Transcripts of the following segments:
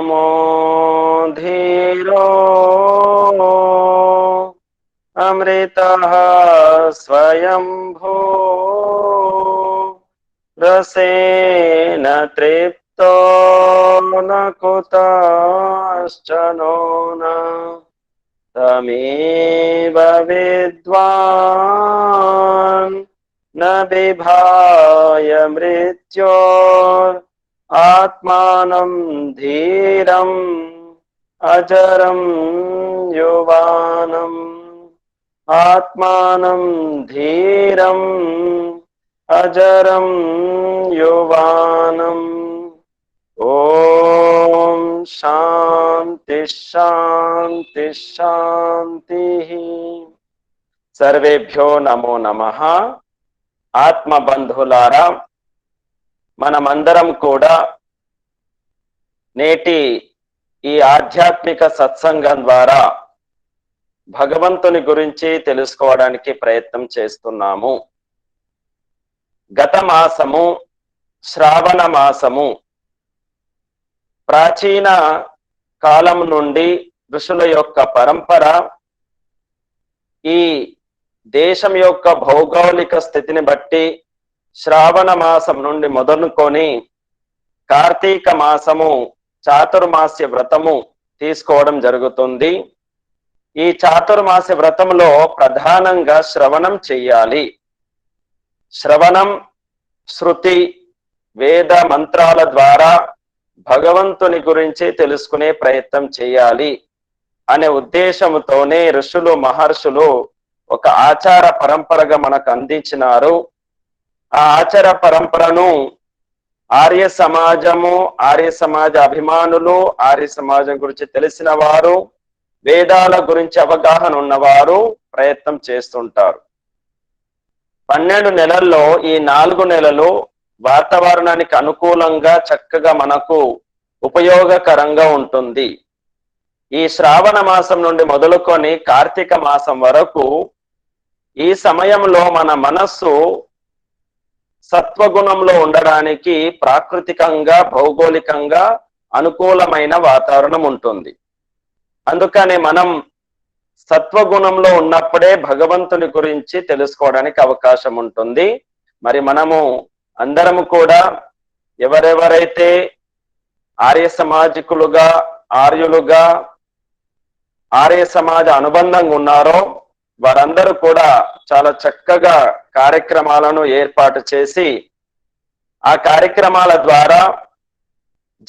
नमो धीरो अमृतः स्वयंभो रसेन तृप्तो न कुतश्चनो न तमेव विद्वान् न बिभाय मृत्योर् आत्मानं धीरम् अजरं युवानम् आत्मानं धीरम् अजरं युवानम्। ओम शांति शांति शांति। सर्वेभ्यो नमो नमः। ఆత్మ బంధువులారా, మనమందరం కూడా నేటి ఈ ఆధ్యాత్మిక సత్సంగం ద్వారా భగవంతుని గురించి తెలుసుకోవడానికి ప్రయత్నం చేస్తున్నాము. గత మాసము శ్రావణ మాసము ప్రాచీన కాలం నుండి ఋషుల యొక్క పరంపర ఈ దేశం యొక్క భౌగోళిక స్థితిని బట్టి శ్రావణ మాసం నుండి మొదలుకొని కార్తీక మాసము చాతుర్మాస్య వ్రతము తీసుకోవడం జరుగుతుంది. ఈ చాతుర్మాస్య వ్రతంలో ప్రధానంగా శ్రవణం చెయ్యాలి. శ్రవణం, శృతి, వేద మంత్రాల ద్వారా భగవంతుని గురించి తెలుసుకునే ప్రయత్నం చేయాలి అనే ఉద్దేశంతోనే ఋషులు మహర్షులు ఒక ఆచార పరంపరగా మనకు అందించినారు. ఆ ఆచార పరంపరను ఆర్య సమాజము, ఆర్య సమాజ అభిమానులు, ఆర్య సమాజం గురించి తెలిసిన వారు, వేదాల గురించి అవగాహన ఉన్నవారు ప్రయత్నం చేస్తుంటారు. 12 నెలల్లో ఈ 4 నెలలు వాతావరణానికి అనుకూలంగా చక్కగా మనకు ఉపయోగకరంగా ఉంటుంది. ఈ శ్రావణ మాసం నుండి మొదలుకొని కార్తీక మాసం వరకు ఈ సమయంలో మన మనస్సు సత్వగుణంలో ఉండడానికి ప్రాకృతికంగా, భౌగోళికంగా అనుకూలమైన వాతావరణం ఉంటుంది. అందుకని మనం సత్వగుణంలో ఉన్నప్పుడే భగవంతుని గురించి తెలుసుకోవడానికి అవకాశం ఉంటుంది. మరి మనము అందరము కూడా ఎవరెవరైతే ఆర్య సమాజికులుగా, ఆర్యులుగా, ఆర్య సమాజ అనుబంధంగా ఉన్నారో వారందరూ కూడా చాలా చక్కగా కార్యక్రమాలను ఏర్పాటు చేసి ఆ కార్యక్రమాల ద్వారా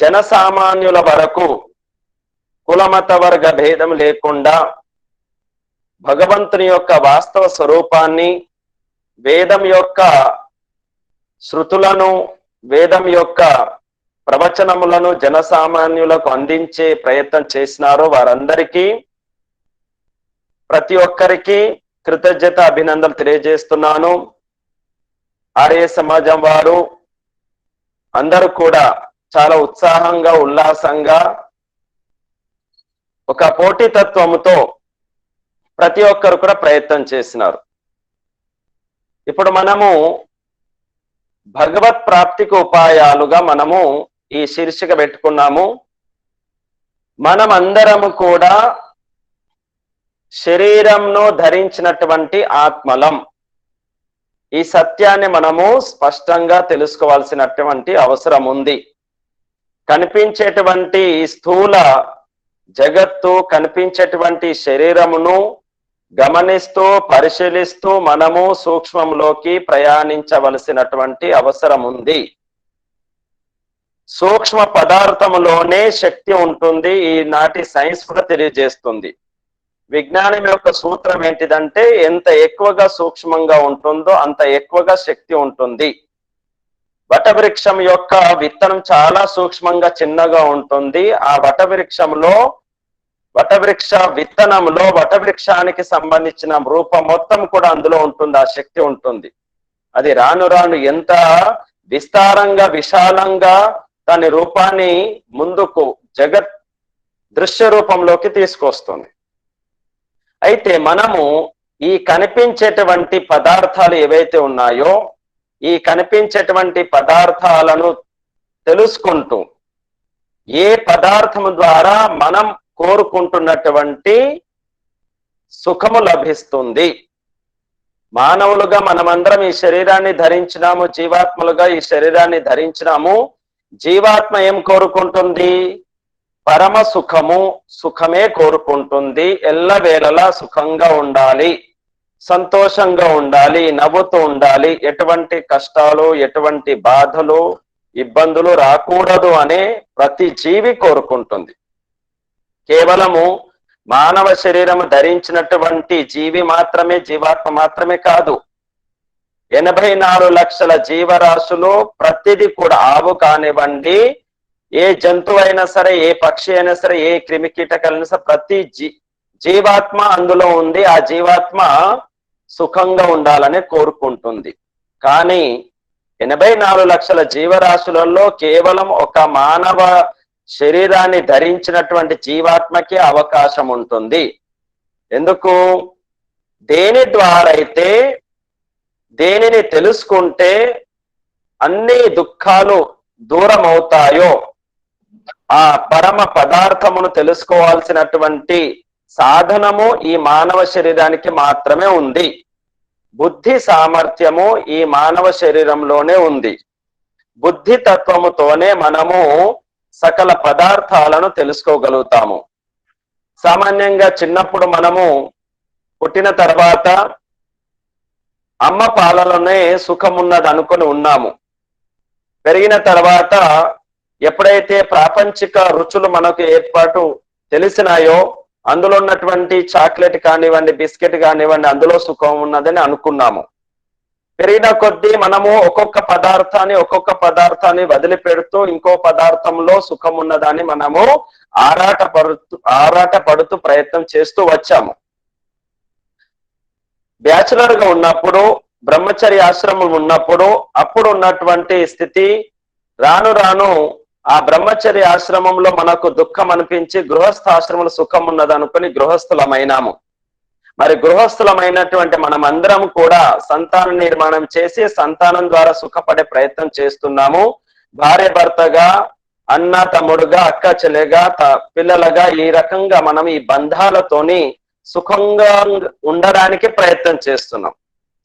జనసామాన్యుల వరకు కులమత వర్గ భేదం లేకుండా భగవంతుని యొక్క వాస్తవ స్వరూపాన్ని, వేదం యొక్క శృతులను, వేదం యొక్క ప్రవచనములను జనసామాన్యులకు అందించే ప్రయత్నం చేసినారో వారందరికీ, ప్రతి ఒక్కరికి కృతజ్ఞత అభినందనలు తెలియజేస్తున్నాను. ఆర్య సమాజం వారు అందరూ కూడా చాలా ఉత్సాహంగా, ఉల్లాసంగా, ఒక పోటీతత్వముతో ప్రతి ఒక్కరు కూడా ప్రయత్నం చేసినారు. ఇప్పుడు మనము భగవత్ ప్రాప్తికి ఉపాయాలుగా మనము ఈ శీర్షిక పెట్టుకున్నాము. మనం అందరము కూడా శరీరంను ధరించినటువంటి ఆత్మలం. ఈ సత్యాన్ని మనము స్పష్టంగా తెలుసుకోవాల్సినటువంటి అవసరం ఉంది. కనిపించేటువంటి స్థూల జగత్తు, కనిపించేటువంటి శరీరమును గమనిస్తూ, పరిశీలిస్తూ మనము సూక్ష్మంలోకి ప్రయాణించవలసినటువంటి అవసరం ఉంది. సూక్ష్మ పదార్థములోనే శక్తి ఉంటుంది. ఈనాటి సైన్స్ కూడా తెలియజేస్తుంది. విజ్ఞానం యొక్క సూత్రం ఏంటిదంటే ఎంత ఎక్కువగా సూక్ష్మంగా ఉంటుందో అంత ఎక్కువగా శక్తి ఉంటుంది. వటవృక్షం యొక్క విత్తనం చాలా సూక్ష్మంగా చిన్నగా ఉంటుంది. ఆ వటవృక్ష విత్తనంలో వటవృక్షానికి సంబంధించిన రూపం మొత్తం కూడా అందులో ఉంటుంది. ఆ శక్తి ఉంటుంది. అది రాను రాను ఎంత విస్తారంగా, విశాలంగా దాని రూపాన్ని ముందుకు జగత్ దృశ్య రూపంలోకి తీసుకొస్తుంది. అయితే మనము ఈ కనిపించేటువంటి పదార్థాలు ఏవైతే ఉన్నాయో, ఈ కనిపించేటువంటి పదార్థాలను తెలుసుకుంటూ ఏ పదార్థము ద్వారా మనం కోరుకుంటున్నటువంటి సుఖము లభిస్తుంది. మానవులుగా మనమందరం ఈ శరీరాన్ని ధరించినాము, జీవాత్మలుగా ఈ శరీరాన్ని ధరించినాము. జీవాత్మ ఏం కోరుకుంటుంది? పరమ సుఖము, సుఖమే కోరుకుంటుంది. ఎల్లవేళలా సుఖంగా ఉండాలి, సంతోషంగా ఉండాలి, నవ్వుతూ ఉండాలి, ఎటువంటి కష్టాలు, ఎటువంటి బాధలు, ఇబ్బందులు రాకూడదు అనే ప్రతి జీవి కోరుకుంటుంది. కేవలము మానవ శరీరం ధరించినటువంటి జీవి మాత్రమే, జీవాత్మ మాత్రమే కాదు, 84 లక్షల జీవరాశులు ప్రతిదీ కూడా, ఆవు కానివ్వండి, ఏ జంతువు అయినా సరే, ఏ పక్షి అయినా సరే, ఏ క్రిమి కీటకాలైనా సరే, ప్రతి జీవాత్మ అందులో ఉంది. ఆ జీవాత్మ సుఖంగా ఉండాలని కోరుకుంటుంది. కానీ 84 లక్షల జీవరాశులలో కేవలం ఒక మానవ శరీరాన్ని ధరించినటువంటి జీవాత్మకి అవకాశం ఉంటుంది. ఎందుకు? దేని ద్వారా అయితే, దేనిని తెలుసుకుంటే అన్ని దుఃఖాలు దూరం అవుతాయో, ఆ పరమ పదార్థమును తెలుసుకోవాల్సినటువంటి సాధనము ఈ మానవ శరీరానికి మాత్రమే ఉంది. బుద్ధి సామర్థ్యము ఈ మానవ శరీరంలోనే ఉంది. బుద్ధి తత్వముతోనే మనము సకల పదార్థాలను తెలుసుకోగలుగుతాము. సామాన్యంగా చిన్నప్పుడు మనము పుట్టిన తర్వాత అమ్మ పాలలోనే సుఖం ఉన్నది అనుకుని ఉన్నాము. పెరిగిన తర్వాత ఎప్పుడైతే ప్రాపంచిక రుచులు మనకు ఏర్పాటు తెలిసినాయో, అందులో ఉన్నటువంటి చాక్లెట్ కానివ్వండి, బిస్కెట్ కానివ్వండి, అందులో సుఖం ఉన్నదని అనుకున్నాము. పెరిగిన కొద్దీ మనము ఒక్కొక్క పదార్థాన్ని వదిలిపెడుతూ ఇంకో పదార్థంలో సుఖం ఉన్నదాన్ని మనము ఆరాటపడుతూ ప్రయత్నం చేస్తూ వచ్చాము. బ్యాచులర్ గా ఉన్నప్పుడు, బ్రహ్మచర్య ఆశ్రమం ఉన్నప్పుడు, అప్పుడు ఉన్నటువంటి స్థితి రాను రాను ఆ బ్రహ్మచర్య ఆశ్రమంలో మనకు దుఃఖం అనిపించి గృహస్థాశ్రమంలో సుఖం ఉన్నది అనుకుని గృహస్థులమైనాము. మరి గృహస్థులమైనటువంటి మనమందరం కూడా సంతాన నిర్మాణం చేసి సంతానం ద్వారా సుఖపడే ప్రయత్నం చేస్తున్నాము. భార్య భర్తగా, అన్న తమ్ముడుగా, అక్క చెల్లెగా, పిల్లలుగా, ఈ రకంగా మనం ఈ బంధాలతోని సుఖంగా ఉండడానికి ప్రయత్నం చేస్తున్నాం.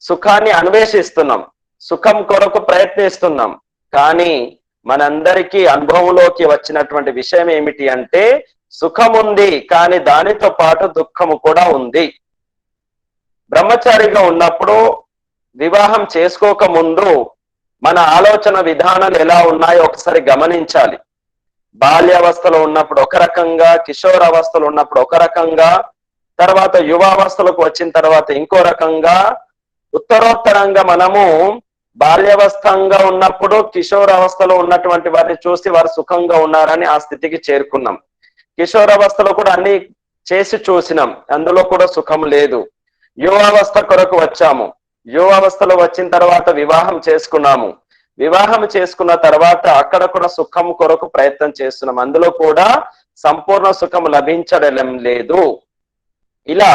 సుఖాన్ని అన్వేషిస్తున్నాం, సుఖం కొరకు ప్రయత్నిస్తున్నాం. కానీ మనందరికీ అనుభవంలోకి వచ్చినటువంటి విషయం ఏమిటి అంటే, సుఖం ఉంది కానీ దానితో పాటు దుఃఖము కూడా ఉంది. బ్రహ్మచారిగా ఉన్నప్పుడు, వివాహం చేసుకోక ముందు మన ఆలోచన విధానాలు ఎలా ఉన్నాయో ఒకసారి గమనించాలి. బాల్యావస్థలో ఉన్నప్పుడు ఒక రకంగా, కిషోరావస్థలో ఉన్నప్పుడు ఒక రకంగా, తర్వాత యువావస్థలకు వచ్చిన తర్వాత ఇంకో రకంగా, ఉత్తరోత్తరంగా మనము బాల్యావస్థంగా ఉన్నప్పుడు కిషోరావస్థలో ఉన్నటువంటి వారిని చూసి వారు సుఖంగా ఉన్నారని ఆ స్థితికి చేరుకున్నాం. కిషోరావస్థలో కూడా అన్ని చేసి చూసినాం, అందులో కూడా సుఖం లేదు. యువావస్థ కొరకు వచ్చాము, యువావస్థలో వచ్చిన తర్వాత వివాహం చేసుకున్నాము. వివాహం చేసుకున్న తర్వాత అక్కడ కూడా సుఖం కొరకు ప్రయత్నం చేస్తున్నాం, అందులో కూడా సంపూర్ణ సుఖం లభించడం లేదు. ఇలా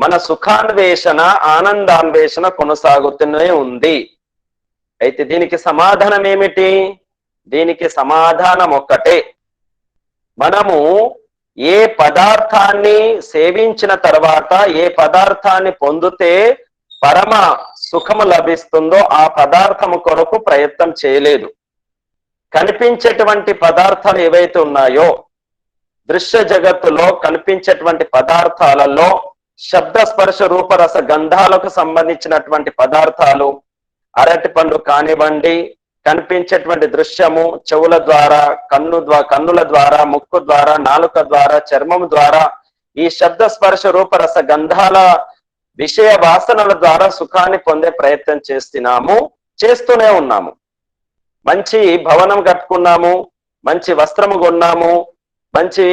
మన సుఖాన్వేషణ, ఆనందాన్వేషణ కొనసాగుతూనే ఉంది. అయితే దీనికి సమాధానం ఏమిటి? దీనికి సమాధానం ఒక్కటే. మనము ఏ పదార్థాన్ని సేవించిన తర్వాత, ఏ పదార్థాన్ని పొందితే పరమ సుఖము లభిస్తుందో ఆ పదార్థము కొరకు ప్రయత్నం చేయలేదు. కనిపించేటువంటి పదార్థాలు ఏవైతే ఉన్నాయో, దృశ్య జగత్తులో కనిపించేటువంటి పదార్థాలలో శబ్ద స్పర్శ రూపరస గంధాలకు సంబంధించినటువంటి పదార్థాలు, అరటి పండు కానివ్వండి, కనిపించేటువంటి దృశ్యము చెవుల ద్వారా, కన్నుల ద్వారా, ముక్కు ద్వారా, నాలుక ద్వారా, చర్మము ద్వారా, ఈ శబ్ద స్పర్శ రూపరస గంధాల విషయ వాసనల ద్వారా సుఖాన్ని పొందే ప్రయత్నం చేస్తూనే ఉన్నాము. మంచి భవనం కట్టుకున్నాము, మంచి వస్త్రము కొన్నాము, మంచి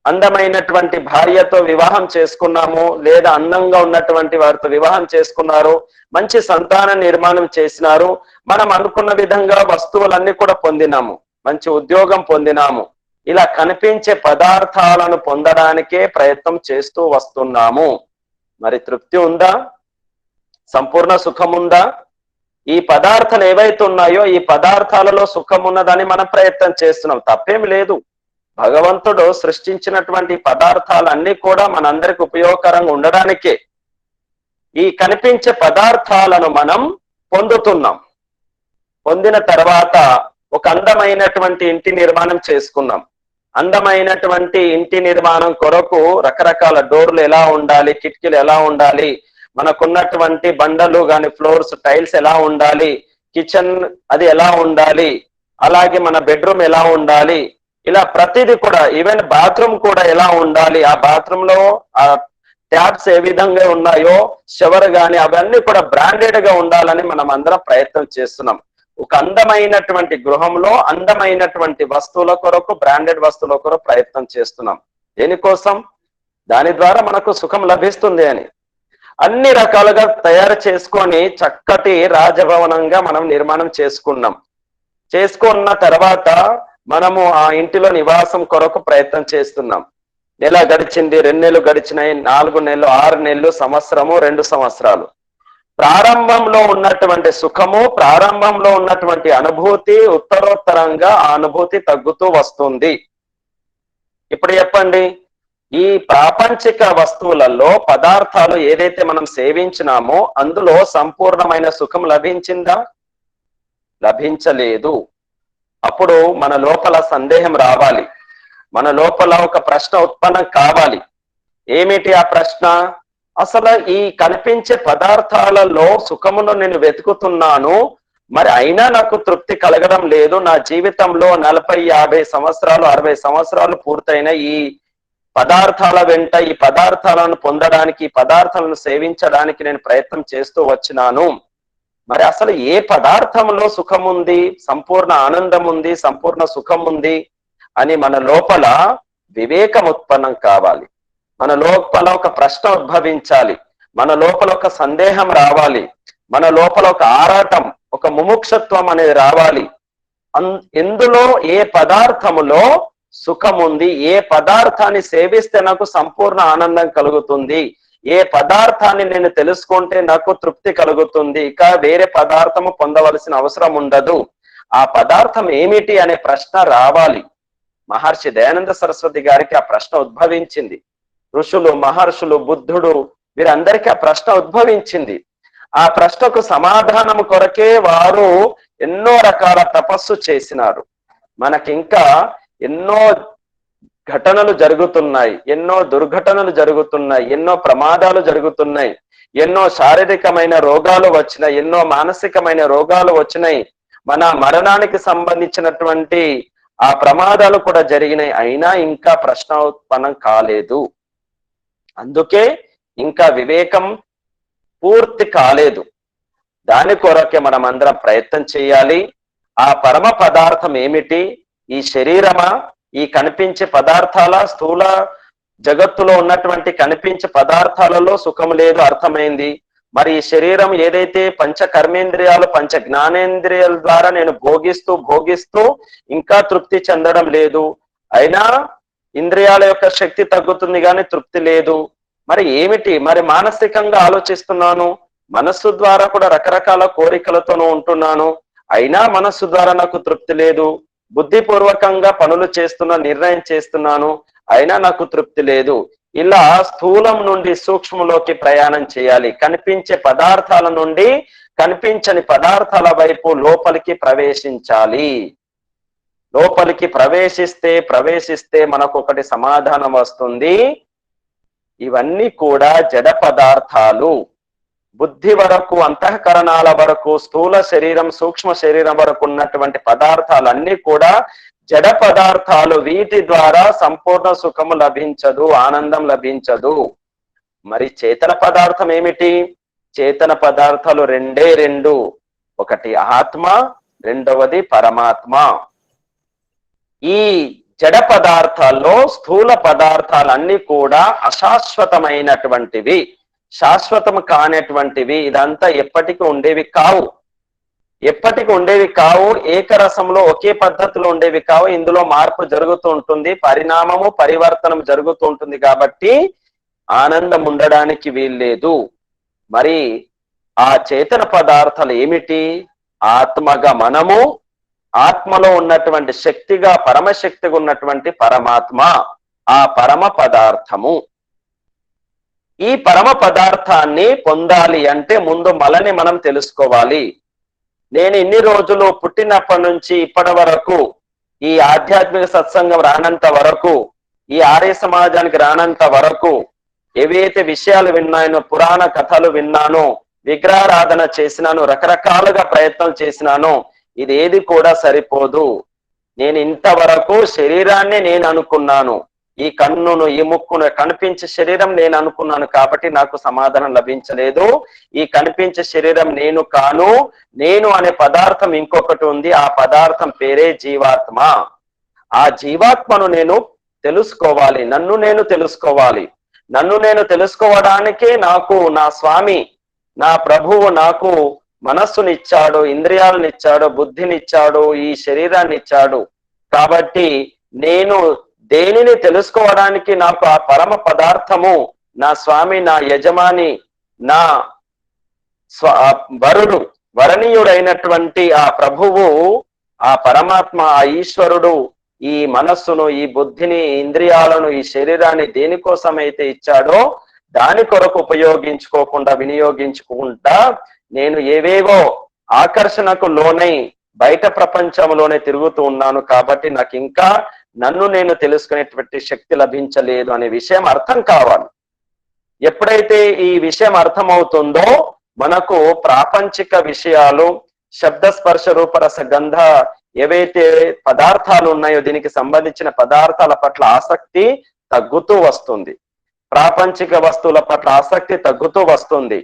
అందమైనటువంటి భార్యతో వివాహం చేసుకున్నాము, లేదా అందంగా ఉన్నటువంటి వారితో వివాహం చేసుకున్నారు, మంచి సంతాన నిర్మాణం చేసినారు, మనం అనుకున్న విధంగా వస్తువులన్నీ కూడా పొందినాము, మంచి ఉద్యోగం పొందినాము. ఇలా కనిపించే పదార్థాలను పొందడానికే ప్రయత్నం చేస్తూ వస్తున్నాము. మరి తృప్తి ఉందా? సంపూర్ణ సుఖం ఉందా? ఈ పదార్థాలు ఏవైతే ఉన్నాయో ఈ పదార్థాలలో సుఖం ఉన్నదని మనం ప్రయత్నం చేస్తున్నాం, తప్పేమి లేదు. భగవంతుడు సృష్టించినటువంటి పదార్థాలన్నీ కూడా మనందరికి ఉపయోగకరంగా ఉండడానికే. ఈ కనిపించే పదార్థాలను మనం పొందుతున్నాం. పొందిన తర్వాత ఒక అందమైనటువంటి ఇంటి నిర్మాణం చేసుకున్నాం. అందమైనటువంటి ఇంటి నిర్మాణం కొరకు రకరకాల డోర్లు ఎలా ఉండాలి, కిటికీలు ఎలా ఉండాలి, మనకున్నటువంటి బండలు గాని ఫ్లోర్స్ టైల్స్ ఎలా ఉండాలి, కిచెన్ అది ఎలా ఉండాలి, అలాగే మన బెడ్రూమ్ ఎలా ఉండాలి, ఇలా ప్రతిదీ కూడా, ఈవెన్ బాత్రూమ్ కూడా ఎలా ఉండాలి, ఆ బాత్రూమ్ లో ఆ ట్యాప్స్ ఏ విధంగా ఉన్నాయో, షవర్ గాని అవన్నీ కూడా బ్రాండెడ్ గా ఉండాలని మనం అందరం ప్రయత్నం చేస్తున్నాం. ఒక అందమైనటువంటి గృహంలో అందమైనటువంటి వస్తువుల కొరకు, బ్రాండెడ్ వస్తువుల కొరకు ప్రయత్నం చేస్తున్నాం. దేనికోసం? దాని ద్వారా మనకు సుఖం లభిస్తుంది అని అన్ని రకాలుగా తయారు చేసుకొని చక్కటి రాజభవనంగా మనం నిర్మాణం చేసుకున్నాం. చేసుకున్న తర్వాత మనము ఆ ఇంటిలో నివాసం కొరకు ప్రయత్నం చేస్తున్నాం. నెల గడిచింది, 2 నెలలు గడిచినాయి, 4 నెలలు, 6 నెలలు, సంవత్సరము, 2 సంవత్సరాలు. ప్రారంభంలో ఉన్నటువంటి సుఖము, ప్రారంభంలో ఉన్నటువంటి అనుభూతి ఉత్తరోత్తరంగా ఆ అనుభూతి తగ్గుతూ వస్తుంది. ఇప్పుడు చెప్పండి, ఈ ప్రాపంచిక వస్తువులలో పదార్థాలు ఏదైతే మనం సేవించినామో అందులో సంపూర్ణమైన సుఖం లభించిందా? లభించలేదు. అప్పుడు మన లోపల సందేహం రావాలి, మన లోపల ఒక ప్రశ్న ఉత్పన్నం కావాలి. ఏమిటి ఆ ప్రశ్న? అసలు ఈ కనిపించే పదార్థాలలో సుఖమును నేను వెతుకుతున్నాను, మరి అయినా నాకు తృప్తి కలగడం లేదు. నా జీవితంలో 40, 50 సంవత్సరాలు, 60 సంవత్సరాలు పూర్తయిన ఈ పదార్థాల వెంట, ఈ పదార్థాలను పొందడానికి, ఈ పదార్థాలను సేవించడానికి నేను ప్రయత్నం చేస్తూ వచ్చినాను. మరి అసలు ఏ పదార్థంలో సుఖం ఉంది, సంపూర్ణ ఆనందం ఉంది, సంపూర్ణ సుఖం ఉంది అని మన లోపల వివేకం ఉత్పన్నం కావాలి. మన లోపల ఒక ప్రశ్న ఉద్భవించాలి, మన లోపల ఒక సందేహం రావాలి, మన లోపల ఒక ఆరాటం, ఒక ముముక్షత్వం అనేది రావాలి. ఎందులో, ఏ పదార్థములో సుఖం ఉంది, ఏ పదార్థాన్ని సేవిస్తే నాకు సంపూర్ణ ఆనందం కలుగుతుంది, ఏ పదార్థాన్ని నేను తెలుసుకుంటే నాకు తృప్తి కలుగుతుంది, ఇక వేరే పదార్థము పొందవలసిన అవసరం ఉండదు, ఆ పదార్థం ఏమిటి అనే ప్రశ్న రావాలి. మహర్షి దయానంద సరస్వతి గారికి ఆ ప్రశ్న ఉద్భవించింది. ఋషులు, మహర్షులు, బుద్ధుడు వీరందరికీ ఆ ప్రశ్న ఉద్భవించింది. ఆ ప్రశ్నకు సమాధానం కొరకే వారు ఎన్నో రకాల తపస్సు చేసినారు. మనకింకా ఎన్నో ఘటనలు జరుగుతున్నాయి, ఎన్నో దుర్ఘటనలు జరుగుతున్నాయి, ఎన్నో ప్రమాదాలు జరుగుతున్నాయి, ఎన్నో శారీరకమైన రోగాలు వచ్చినాయి, ఎన్నో మానసికమైన రోగాలు వచ్చినాయి, మన మరణానికి సంబంధించినటువంటి ఆ ప్రమాదాలు కూడా జరిగినాయి. అయినా ఇంకా ప్రశ్న ఉత్పన్నం కాలేదు. అందుకే ఇంకా వివేకం పూర్తి కాలేదు. దాని కొరకే మనం అందరం ప్రయత్నం చేయాలి. ఆ పరమ పదార్థం ఏమిటి? ఈ శరీరమా? ఈ కనిపించే పదార్థాల, స్థూల జగత్తులో ఉన్నటువంటి కనిపించే పదార్థాలలో సుఖం లేదు, అర్థమైంది. మరి ఈ శరీరం ఏదైతే పంచ కర్మేంద్రియాలు, పంచ జ్ఞానేంద్రియాల ద్వారా నేను భోగిస్తూ భోగిస్తూ ఇంకా తృప్తి చెందడం లేదు. అయినా ఇంద్రియాల యొక్క శక్తి తగ్గుతుంది కానీ తృప్తి లేదు. మరి ఏమిటి? మరి మానసికంగా ఆలోచిస్తున్నాను, మనస్సు ద్వారా కూడా రకరకాల కోరికలతోనూ ఉంటున్నాను, అయినా మనస్సు ద్వారా నాకు తృప్తి లేదు. బుద్ధిపూర్వకంగా పనులు చేస్తున్నా, నిర్ణయం చేస్తున్నాను, అయినా నాకు తృప్తి లేదు. ఇలా స్థూలం నుండి సూక్ష్మలోకి ప్రయాణం చేయాలి. కనిపించే పదార్థాల నుండి కనిపించని పదార్థాల వైపు లోపలికి ప్రవేశించాలి. లోపలికి ప్రవేశిస్తే మనకు ఒకటి సమాధానం వస్తుంది, ఇవన్నీ కూడా జడ పదార్థాలు. బుద్ధి వరకు, అంతఃకరణాల వరకు, స్థూల శరీరం, సూక్ష్మ శరీరం వరకు ఉన్నటువంటి పదార్థాలన్నీ కూడా జడ పదార్థాలు. వీటి ద్వారా సంపూర్ణ సుఖము లభించదు, ఆనందం లభించదు. మరి చేతన పదార్థం ఏమిటి? చేతన పదార్థాలు రెండే రెండు, ఒకటి ఆత్మ, రెండవది పరమాత్మ. ఈ జడ పదార్థాల్లో స్థూల పదార్థాలన్నీ కూడా అశాశ్వతమైనటువంటివి, శాశ్వతం కానటువంటివి. ఇదంతా ఎప్పటికీ ఉండేవి కావు, ఎప్పటికి ఉండేవి కావు. ఏకరసంలో ఒకే పద్ధతిలో ఉండేవి కావు. ఇందులో మార్పు జరుగుతూ ఉంటుంది, పరిణామము, పరివర్తనం జరుగుతూ ఉంటుంది. కాబట్టి ఆనందం ఉండడానికి వీల్లేదు. మరి ఆ చేతన పదార్థాలు ఏమిటి? ఆత్మగా మనము, ఆత్మలో ఉన్నటువంటి శక్తిగా పరమశక్తిగా ఉన్నటువంటి పరమాత్మ ఆ పరమ పదార్థము. ఈ పరమ పదార్థాన్ని పొందాలి అంటే ముందు మనని మనం తెలుసుకోవాలి. నేను ఇన్ని రోజులు పుట్టినప్పటి నుంచి ఇప్పటి వరకు ఈ ఆధ్యాత్మిక సత్సంగం రానంత వరకు, ఈ ఆర్య సమాజానికి రానంత వరకు ఏవైతే విషయాలు విన్నానో, పురాణ కథలు విన్నానో, విగ్రహారాధన చేసినాను, రకరకాలుగా ప్రయత్నం చేసినాను, ఇది ఏది కూడా సరిపోదు. నేను ఇంతవరకు శరీరాన్ని నేను అనుకున్నాను, ఈ కన్నును ఈ ముక్కును కనిపించే శరీరం నేను అనుకున్నాను కాబట్టి నాకు సమాధానం లభించలేదు. ఈ కనిపించే శరీరం నేను కాను, నేను అనే పదార్థం ఇంకొకటి ఉంది, ఆ పదార్థం పేరే జీవాత్మ. ఆ జీవాత్మను నేను తెలుసుకోవాలి, నన్ను నేను తెలుసుకోవాలి. నన్ను నేను తెలుసుకోవడానికే నాకు నా స్వామి, నా ప్రభువు నాకు మనస్సునిచ్చాడు, ఇంద్రియాలనిచ్చాడు, బుద్ధినిచ్చాడు, ఈ శరీరాన్ని ఇచ్చాడు. కాబట్టి నేను దేనిని తెలుసుకోవడానికి నాకు ఆ పరమ పదార్థము, నా స్వామి, నా యజమాని, నా వరణీయుడైనటువంటి ఆ ప్రభువు, ఆ పరమాత్మ, ఆ ఈశ్వరుడు ఈ మనస్సును, ఈ బుద్ధిని, ఇంద్రియాలను, ఈ శరీరాన్ని దేనికోసమైతే ఇచ్చాడో దాని కొరకు ఉపయోగించుకోకుండా, వినియోగించుకుంటా నేను ఏవేవో ఆకర్షణకు లోనై బయట ప్రపంచంలోనే తిరుగుతూ ఉన్నాను. కాబట్టి నాకు ఇంకా నన్ను నేను తెలుసుకునేటువంటి శక్తి లభించలేదు అనే విషయం అర్థం కావాలి. ఎప్పుడైతే ఈ విషయం అర్థమవుతుందో మనకు ప్రాపంచిక విషయాలు, శబ్ద స్పర్శ రూపరస గంధ ఏవైతే పదార్థాలు ఉన్నాయో దీనికి సంబంధించిన పదార్థాల పట్ల ఆసక్తి తగ్గుతూ వస్తుంది. ప్రాపంచిక వస్తువుల పట్ల ఆసక్తి తగ్గుతూ వస్తుంది.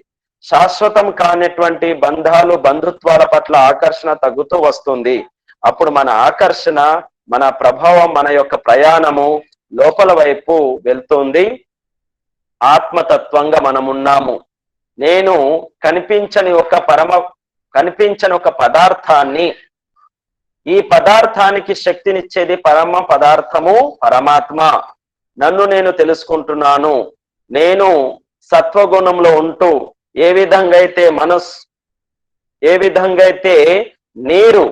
శాశ్వతం కానిటువంటి బంధాలు, బంధుత్వాల పట్ల ఆకర్షణ తగ్గుతూ వస్తుంది. అప్పుడు మన ఆకర్షణ, మన ప్రభావం, మన యొక్క ప్రయాణము లోపల వైపు వెళ్తుంది. ఆత్మతత్వంగా మనమున్నాము. నేను కనిపించని ఒక పదార్థాన్ని, ఈ పదార్థానికి శక్తినిచ్చేది పరమ పదార్థము పరమాత్మ. నన్ను నేను తెలుసుకుంటున్నాను. నేను సత్వగుణంలో ఉంటూ ఏ విధంగా అయితే నీరు,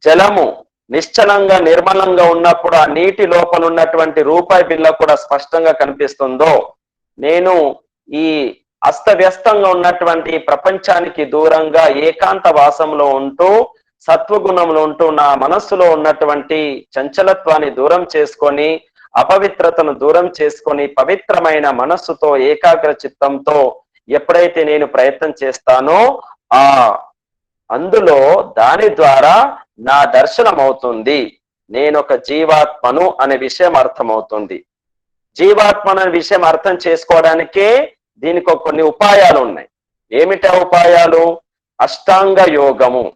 జలము నిశ్చలంగా నిర్మలంగా ఉన్నప్పుడు ఆ నీటి లోపల ఉన్నటువంటి రూపాయి బిళ్ళ కూడా స్పష్టంగా కనిపిస్తుందో, నేను ఈ అస్తవ్యస్తంగా ఉన్నటువంటి ప్రపంచానికి దూరంగా ఏకాంత వాసంలో ఉంటూ, సత్వగుణంలో ఉంటూ, నా మనస్సులో ఉన్నటువంటి చంచలత్వాన్ని దూరం చేసుకొని, అపవిత్రతను దూరం చేసుకొని, పవిత్రమైన మనస్సుతో, ఏకాగ్ర చిత్తంతో ఎప్పుడైతే నేను ప్రయత్నం చేస్తానో అందులో దాని ద్వారా నా దర్శనం అవుతుంది. నేను ఒక జీవాత్మను అనే విషయం అర్థమవుతుంది. జీవాత్మ అనే విషయం అర్థం చేసుకోవడానికే దీనికి కొన్ని ఉపాయాలు ఉన్నాయి. ఏమిటా ఉపాయాలు? అష్టాంగ యోగము,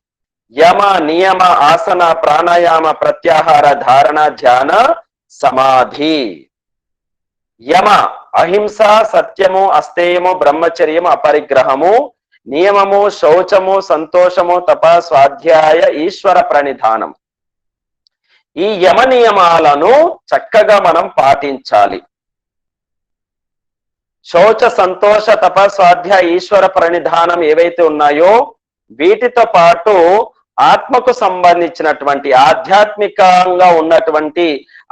యమ, నియమ, ఆసన, ప్రాణాయామ, ప్రత్యాహార, ధారణ, ధ్యాన, సమాధి. యమ అహింస, సత్యము, అస్తేయము, బ్రహ్మచర్యము, అపరిగ్రహము. నియమము శౌచము, సంతోషము, తప, స్వాధ్యాయ, ఈశ్వర ప్రణిధానం. ఈ యమ నియమాలను చక్కగా మనం పాటించాలి. శౌచ, సంతోష, తప, స్వాధ్యాయ, ఈశ్వర ప్రణిధానం ఏవైతే ఉన్నాయో వీటితో పాటు ఆత్మకు సంబంధించినటువంటి ఆధ్యాత్మికంగా ఉన్నటువంటి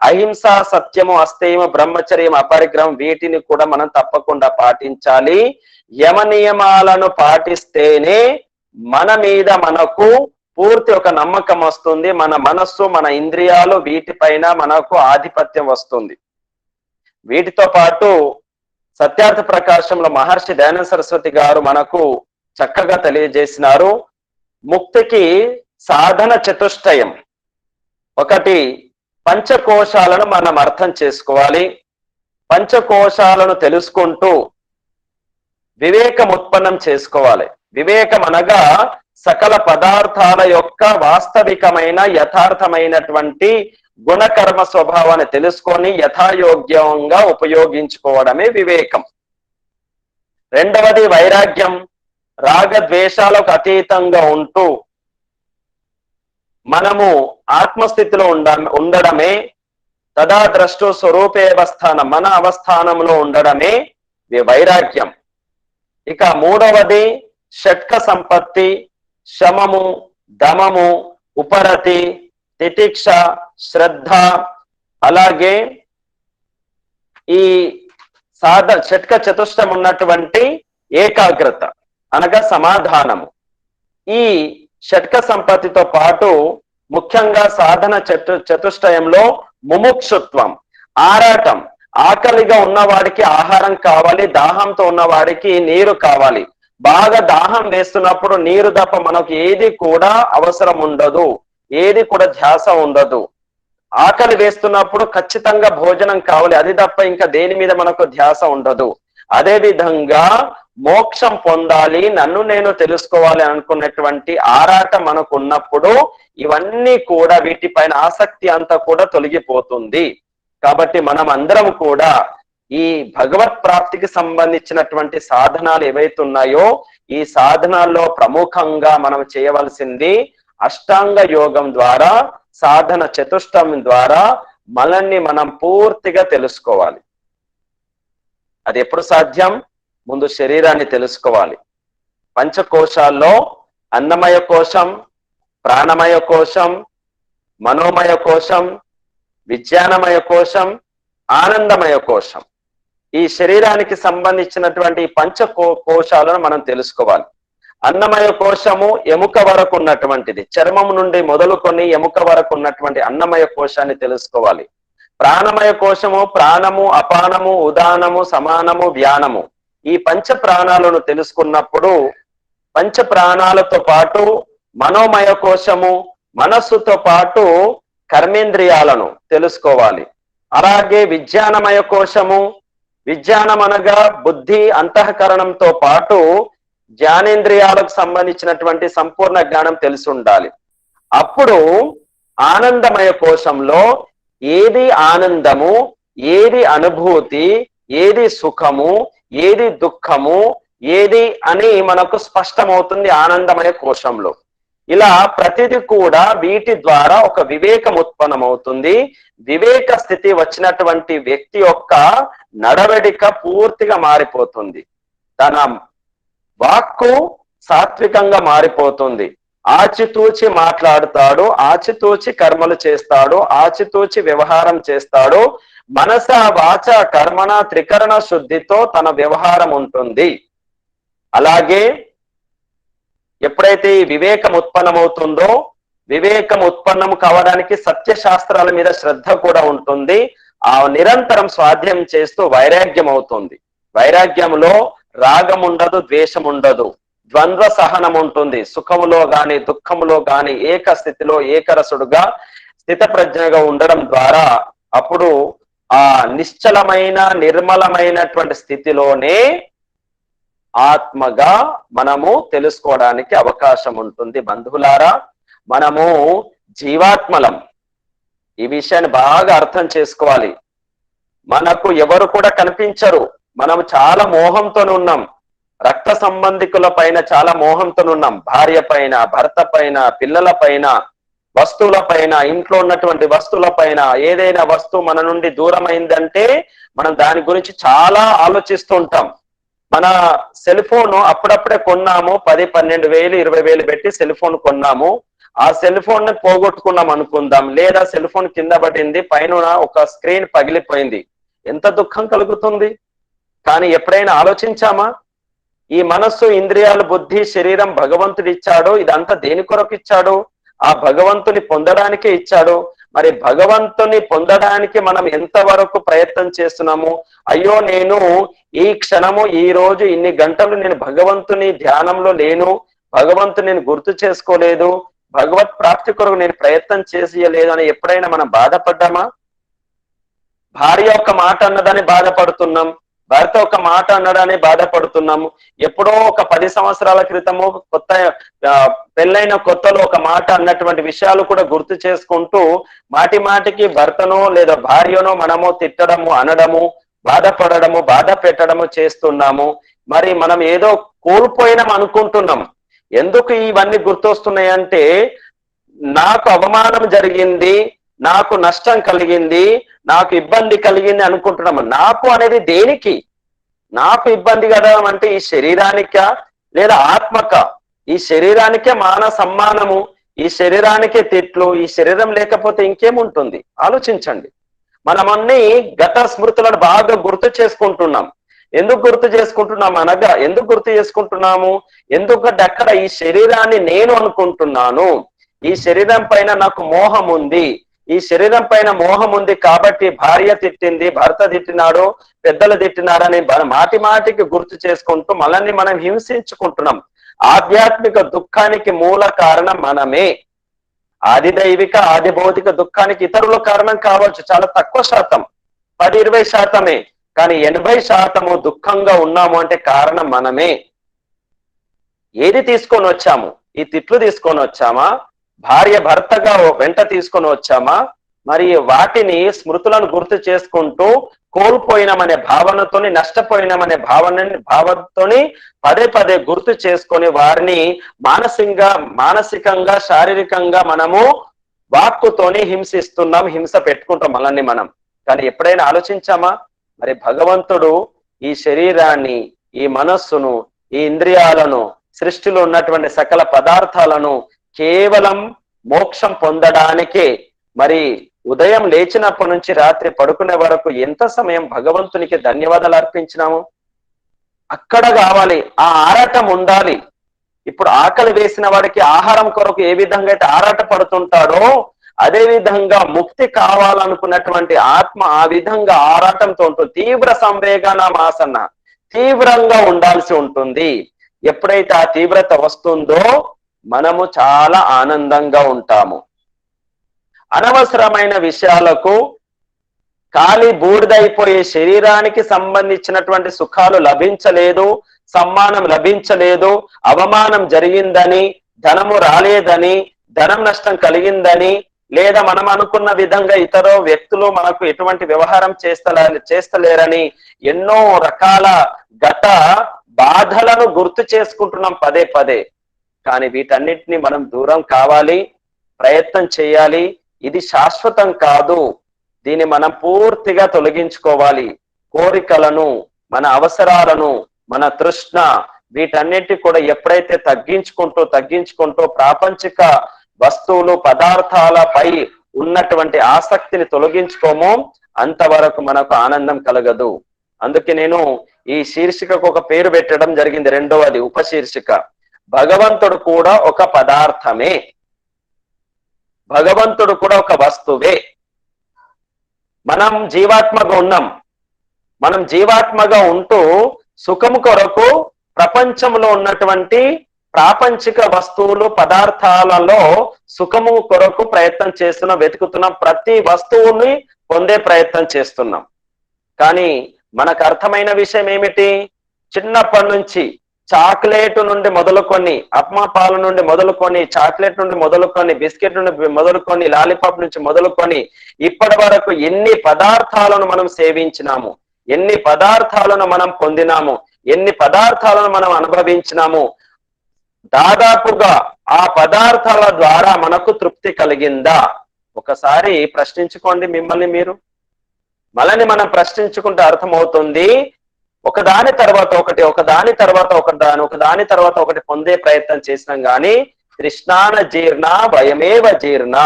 అహింస, సత్యము, అస్తేయము, బ్రహ్మచర్యం, అపరిగ్రహం వీటిని కూడా మనం తప్పకుండా పాటించాలి. యమ నియమాలను పాటిస్తేనే మన మీద మనకు పూర్తి ఒక నమ్మకం వస్తుంది. మన మనస్సు, మన ఇంద్రియాలు వీటిపైన మనకు ఆధిపత్యం వస్తుంది. వీటితో పాటు సత్యార్థ ప్రకాశంలో మహర్షి దయానంద సరస్వతి గారు మనకు చక్కగా తెలియజేసినారు. ముక్తికి సాధన చతుష్టయం. ఒకటి, పంచకోశాలను మనం అర్థం చేసుకోవాలి. పంచకోశాలను తెలుసుకుంటూ వివేకం ఉత్పన్నం చేసుకోవాలి. వివేకం అనగా సకల పదార్థాల యొక్క వాస్తవికమైన యథార్థమైనటువంటి గుణకర్మ స్వభావాన్ని తెలుసుకొని యథాయోగ్యంగా ఉపయోగించుకోవడమే వివేకం. రెండవది వైరాగ్యం. రాగద్వేషాలకు అతీతంగా ఉంటూ మనము ఆత్మస్థితిలో ఉండడమే, తదా ద్రష్టు స్వరూపేవస్థానం, మన అవస్థానంలో ఉండడమే వైరాగ్యం. ఇక మూడవది షట్క సంపత్తి, శమము, దమము, ఉపరతి, తితిక్ష, శ్రద్ధ, అలాగే ఈ షట్క చతుష్టం ఉన్నటువంటి ఏకాగ్రత అనగా సమాధానము. ఈ షట్క సంపత్తితో పాటు ముఖ్యంగా సాధన చతుష్టయంలో ముముక్షుత్వం, ఆరాటం, ఆకలిగా ఉన్నవాడికి ఆహారం కావాలి, దాహంతో ఉన్నవాడికి నీరు కావాలి. బాగా దాహం వేస్తున్నప్పుడు నీరు తప్ప మనకు ఏది కూడా అవసరం ఉండదు, ఏది కూడా ధ్యాస ఉండదు. ఆకలి వేస్తున్నప్పుడు ఖచ్చితంగా భోజనం కావాలి, అది తప్ప ఇంకా దేని మీద మనకు ధ్యాస ఉండదు. అదే విధంగా మోక్షం పొందాలి, నన్ను నేను తెలుసుకోవాలి అనుకున్నటువంటి ఆరాటం మనకు ఉన్నప్పుడు ఇవన్నీ కూడా వీటిపైన ఆసక్తి అంతా కూడా తొలగిపోతుంది. కాబట్టి మనం అందరం కూడా ఈ భగవత్ ప్రాప్తికి సంబంధించినటువంటి సాధనాలు ఏవైతే ఉన్నాయో ఈ సాధనాల్లో ప్రముఖంగా మనం చేయవలసింది అష్టాంగ యోగం ద్వారా, సాధన చతుష్టం ద్వారా మనల్ని మనం పూర్తిగా తెలుసుకోవాలి. అది ఎప్పుడు సాధ్యం? ముందు శరీరాన్ని తెలుసుకోవాలి. పంచకోశాల్లో అన్నమయ కోశం, ప్రాణమయ కోశం, మనోమయ కోశం, విజ్ఞానమయ కోశం, ఆనందమయ కోశం. ఈ శరీరానికి సంబంధించినటువంటి పంచ కోశాలను మనం తెలుసుకోవాలి. అన్నమయ కోశము ఎముక వరకు ఉన్నటువంటిది, చర్మం నుండి మొదలుకొని ఎముక వరకు ఉన్నటువంటి అన్నమయ కోశాన్ని తెలుసుకోవాలి. ప్రాణమయ కోశము ప్రాణము, అపానము, ఉదానము, సమానము, వ్యానము. ఈ పంచ ప్రాణాలను తెలుసుకున్నప్పుడు పంచ ప్రాణాలతో పాటు మనోమయ కోశము, మనస్సుతో పాటు కర్మేంద్రియాలను తెలుసుకోవాలి. అలాగే విజ్ఞానమయ కోశము, విజ్ఞానం అనగా బుద్ధి, అంతఃకరణంతో పాటు జ్ఞానేంద్రియాలకు సంబంధించినటువంటి సంపూర్ణ జ్ఞానం తెలిసి ఉండాలి. అప్పుడు ఆనందమయ కోశంలో ఏది ఆనందము, ఏది అనుభూతి, ఏది సుఖము, ఏది దుఃఖము, ఏది అని మనకు స్పష్టమవుతుంది ఆనందమయ కోశంలో. ఇలా ప్రతిది కూడా వీటి ద్వారా ఒక వివేకం ఉత్పన్నమవుతుంది. వివేక స్థితి వచ్చినటువంటి వ్యక్తి యొక్క నడవడిక పూర్తిగా మారిపోతుంది. తన వాక్కు సాత్వికంగా మారిపోతుంది. ఆచితూచి మాట్లాడుతాడు, ఆచితూచి కర్మలు చేస్తాడు, ఆచితూచి వ్యవహారం చేస్తాడు. మనస వాచ కర్మణ త్రికరణ శుద్ధితో తన వ్యవహారం ఉంటుంది. అలాగే ఎప్పుడైతే ఈ వివేకం ఉత్పన్నమవుతుందో, వివేకం ఉత్పన్నం కావడానికి సత్యశాస్త్రాల మీద శ్రద్ధ కూడా ఉంటుంది. ఆ నిరంతరం స్వాధ్యాయం చేస్తూ వైరాగ్యం అవుతుంది. వైరాగ్యంలో రాగం ఉండదు, ద్వేషం ఉండదు, ద్వంద్వ సహనం ఉంటుంది. సుఖములో గాని దుఃఖములో గాని ఏక స్థితిలో ఏకరసుడుగా స్థిత ప్రజ్ఞగా ఉండడం ద్వారా అప్పుడు ఆ నిశ్చలమైన నిర్మలమైనటువంటి స్థితిలోనే ఆత్మగా మనము తెలుసుకోవడానికి అవకాశం ఉంటుంది. బంధువులారా, మనము జీవాత్మలం. ఈ విషయాన్ని బాగా అర్థం చేసుకోవాలి. మనకు ఎవరు కూడా కనిపించరు. మనం చాలా మోహంతో ఉన్నాం. రక్త సంబంధికుల పైన చాలా మోహంతో ఉన్నాం. భార్య పైన, భర్త పైన, పిల్లల పైన, వస్తువుల పైన, ఇంట్లో ఉన్నటువంటి వస్తువుల పైన. ఏదైనా వస్తువు మన నుండి దూరం అయిందంటే మనం దాని గురించి చాలా ఆలోచిస్తుంటాం. మన సెల్ ఫోన్ అప్పుడప్పుడే కొన్నాము, 10-12 వేలు 20 వేలు పెట్టి సెల్ ఫోన్ కొన్నాము. ఆ సెల్ ఫోన్ ని పోగొట్టుకున్నాం అనుకుందాం, లేదా సెల్ ఫోన్ కింద పడింది, పైన ఒక స్క్రీన్ పగిలిపోయింది. ఎంత దుఃఖం కలుగుతుంది. కానీ ఎప్పుడైనా ఆలోచించామా? ఈ మనస్సు, ఇంద్రియాలు, బుద్ధి, శరీరం భగవంతుడు ఇచ్చాడు. ఇదంతా దేని కొరకు ఇచ్చాడు? ఆ భగవంతుని పొందడానికే ఇచ్చాడు. మరి భగవంతుని పొందడానికి మనం ఎంతవరకు ప్రయత్నం చేస్తున్నాము? అయ్యో, నేను ఈ క్షణము, ఈ రోజు ఇన్ని గంటలు నేను భగవంతుని ధ్యానంలో లేను, భగవంతుని నేను గుర్తు చేసుకోలేదు, భగవత్ ప్రాప్తి కొరకు నేను ప్రయత్నం చేసేయలేదు అని ఎప్పుడైనా మనం బాధపడ్డామా? భార్య ఒక మాట అన్నదని బాధపడుతున్నాం, భర్త ఒక మాట అన్నడాన్ని బాధపడుతున్నాము. ఎప్పుడో ఒక 10 సంవత్సరాల క్రితము కొత్త పెళ్ళైన కొత్తలో ఒక మాట అన్నటువంటి విషయాలు కూడా గుర్తు చేసుకుంటూ మాటి మాటికి భర్తనో లేదా భార్యనో మనము తిట్టడము, అనడము, బాధపడము, బాధ పెట్టడము చేస్తున్నాము. మరి మనం ఏదో కోల్పోయినాం అనుకుంటున్నాం. ఎందుకు ఇవన్నీ గుర్తొస్తున్నాయంటే, నాకు అవమానం జరిగింది, నాకు నష్టం కలిగింది, నాకు ఇబ్బంది కలిగింది అనుకుంటున్నాము. నాకు అనేది దేనికి? నాకు ఇబ్బంది కలగడం అంటే ఈ శరీరానికా లేదా ఆత్మక? ఈ శరీరానికే మాన సమ్మానము, ఈ శరీరానికి తిట్లు, ఈ శరీరం లేకపోతే ఇంకేముంటుంది ఆలోచించండి. మనమన్నీ గత స్మృతులను బాగా గుర్తు చేసుకుంటున్నాం. ఎందుకు గుర్తు చేసుకుంటున్నాం అనగా, ఎందుకు గుర్తు చేసుకుంటున్నాము? ఎందుకంటే అక్కడ ఈ శరీరాన్ని నేను అనుకుంటున్నాను, ఈ శరీరం పైన నాకు మోహం ఉంది, ఈ శరీరం పైన మోహం ఉంది కాబట్టి భార్య తిట్టింది, భర్త తిట్టినాడు, పెద్దలు తిట్టినారని మాటి మాటికి గుర్తు చేసుకుంటూ మనల్ని మనం హింసించుకుంటున్నాం. ఆధ్యాత్మిక దుఃఖానికి మూల కారణం మనమే. ఆది దైవిక ఆది భౌతిక దుఃఖానికి ఇతరుల కారణం కావచ్చు, చాలా తక్కువ శాతం, 10-20 శాతమే. కానీ 80% దుఃఖంగా ఉన్నాము అంటే కారణం మనమే. ఏది తీసుకొని వచ్చాము? ఈ తిట్లు తీసుకొని వచ్చామా? భార్య భర్తగా వెంట తీసుకొని వచ్చామా? మరి వాటిని స్మృతులను గుర్తు చేసుకుంటూ కోల్పోయినామనే భావనతోని, నష్టపోయినామనే భావనతోని పదే పదే గుర్తు చేసుకొని వారిని మానసికంగా శారీరకంగా మనము వాక్కుతోని హింసిస్తున్నాం, హింస పెట్టుకుంటాం మనల్ని మనం. కానీ ఎప్పుడైనా ఆలోచించామా? మరి భగవంతుడు ఈ శరీరాన్ని, ఈ మనస్సును, ఈ ఇంద్రియాలను, సృష్టిలో ఉన్నటువంటి సకల పదార్థాలను కేవలం మోక్షం పొందడానికే, మరి ఉదయం లేచినప్పటి నుంచి రాత్రి పడుకునే వరకు ఎంత సమయం భగవంతునికి ధన్యవాదాలు అర్పించినాము? అక్కడ కావాలి, ఆ ఆరాటం ఉండాలి. ఇప్పుడు ఆకలి వేసిన వాడికి ఆహారం కొరకు ఏ విధంగా అయితే ఆరాట పడుతుంటాడో, అదే విధంగా ముక్తి కావాలనుకున్నటువంటి ఆత్మ ఆ విధంగా ఆరాటంతో ఉంటుంది. తీవ్ర సంవేగాన మాసన్న, తీవ్రంగా ఉండాల్సి ఉంటుంది. ఎప్పుడైతే ఆ తీవ్రత వస్తుందో మనము చాలా ఆనందంగా ఉంటాము. అనవసరమైన విషయాలకు, ఖాళీ బూడిదైపోయే శరీరానికి సంబంధించినటువంటి సుఖాలు లభించలేదు, సమ్మానం లభించలేదు, అవమానం జరిగిందని, ధనము రాలేదని, ధనం నష్టం కలిగిందని, లేదా మనం అనుకున్న విధంగా ఇతర వ్యక్తులు మనకు ఎటువంటి వ్యవహారం చేస్తలేరని ఎన్నో రకాల గత బాధలను గుర్తు చేసుకుంటున్నాం పదే పదే. కానీ వీటన్నిటిని మనం దూరం కావాలి, ప్రయత్నం చేయాలి. ఇది శాశ్వతం కాదు, దీన్ని మనం పూర్తిగా తొలగించుకోవాలి. కోరికలను, మన అవసరాలను, మన తృష్ణ, వీటన్నిటి కూడా ఎప్పుడైతే తగ్గించుకుంటూ ప్రాపంచిక వస్తువులు, పదార్థాలపై ఉన్నటువంటి ఆసక్తిని తొలగించుకోమో అంతవరకు మనకు ఆనందం కలగదు. అందుకే నేను ఈ శీర్షికకు ఒక పేరు పెట్టడం జరిగింది, రెండవది ఉపశీర్షిక. భగవంతుడు కూడా ఒక పదార్థమే, భగవంతుడు కూడా ఒక వస్తువే. మనం జీవాత్మగా ఉన్నాం. మనం జీవాత్మగా ఉంటూ సుఖము కొరకు ప్రపంచంలో ఉన్నటువంటి ప్రాపంచిక వస్తువులు, పదార్థాలలో సుఖము కొరకు ప్రయత్నం చేస్తున్నాం, వెతుకుతున్నాం. ప్రతి వస్తువుని పొందే ప్రయత్నం చేస్తున్నాం. కానీ మనకు అర్థమైన విషయం ఏమిటి? చిన్నప్పటి నుంచి చాక్లెట్ నుండి మొదలుకొని, అప్మా పాల నుండి మొదలుకొని, చాక్లెట్ నుండి మొదలుకొని, బిస్కెట్ నుండి మొదలుకొని, లాలీపాప్ నుంచి మొదలుకొని ఇప్పటి వరకు ఎన్ని పదార్థాలను మనం సేవించినాము, ఎన్ని పదార్థాలను మనం పొందినాము, ఎన్ని పదార్థాలను మనం అనుభవించినాము. దాదాపుగా ఆ పదార్థాల ద్వారా మనకు తృప్తి కలిగిందా? ఒకసారి ప్రశ్నించుకోండి మిమ్మల్ని మీరు. మనల్ని మనం ప్రశ్నించుకుంటే అర్థమవుతుంది. ఒకదాని తర్వాత ఒకటి, ఒకదాని తర్వాత ఒకదాని తర్వాత ఒకటి పొందే ప్రయత్నం చేసినాం కానీ తృష్ణాన జీర్ణ భయమేవ జీర్ణ.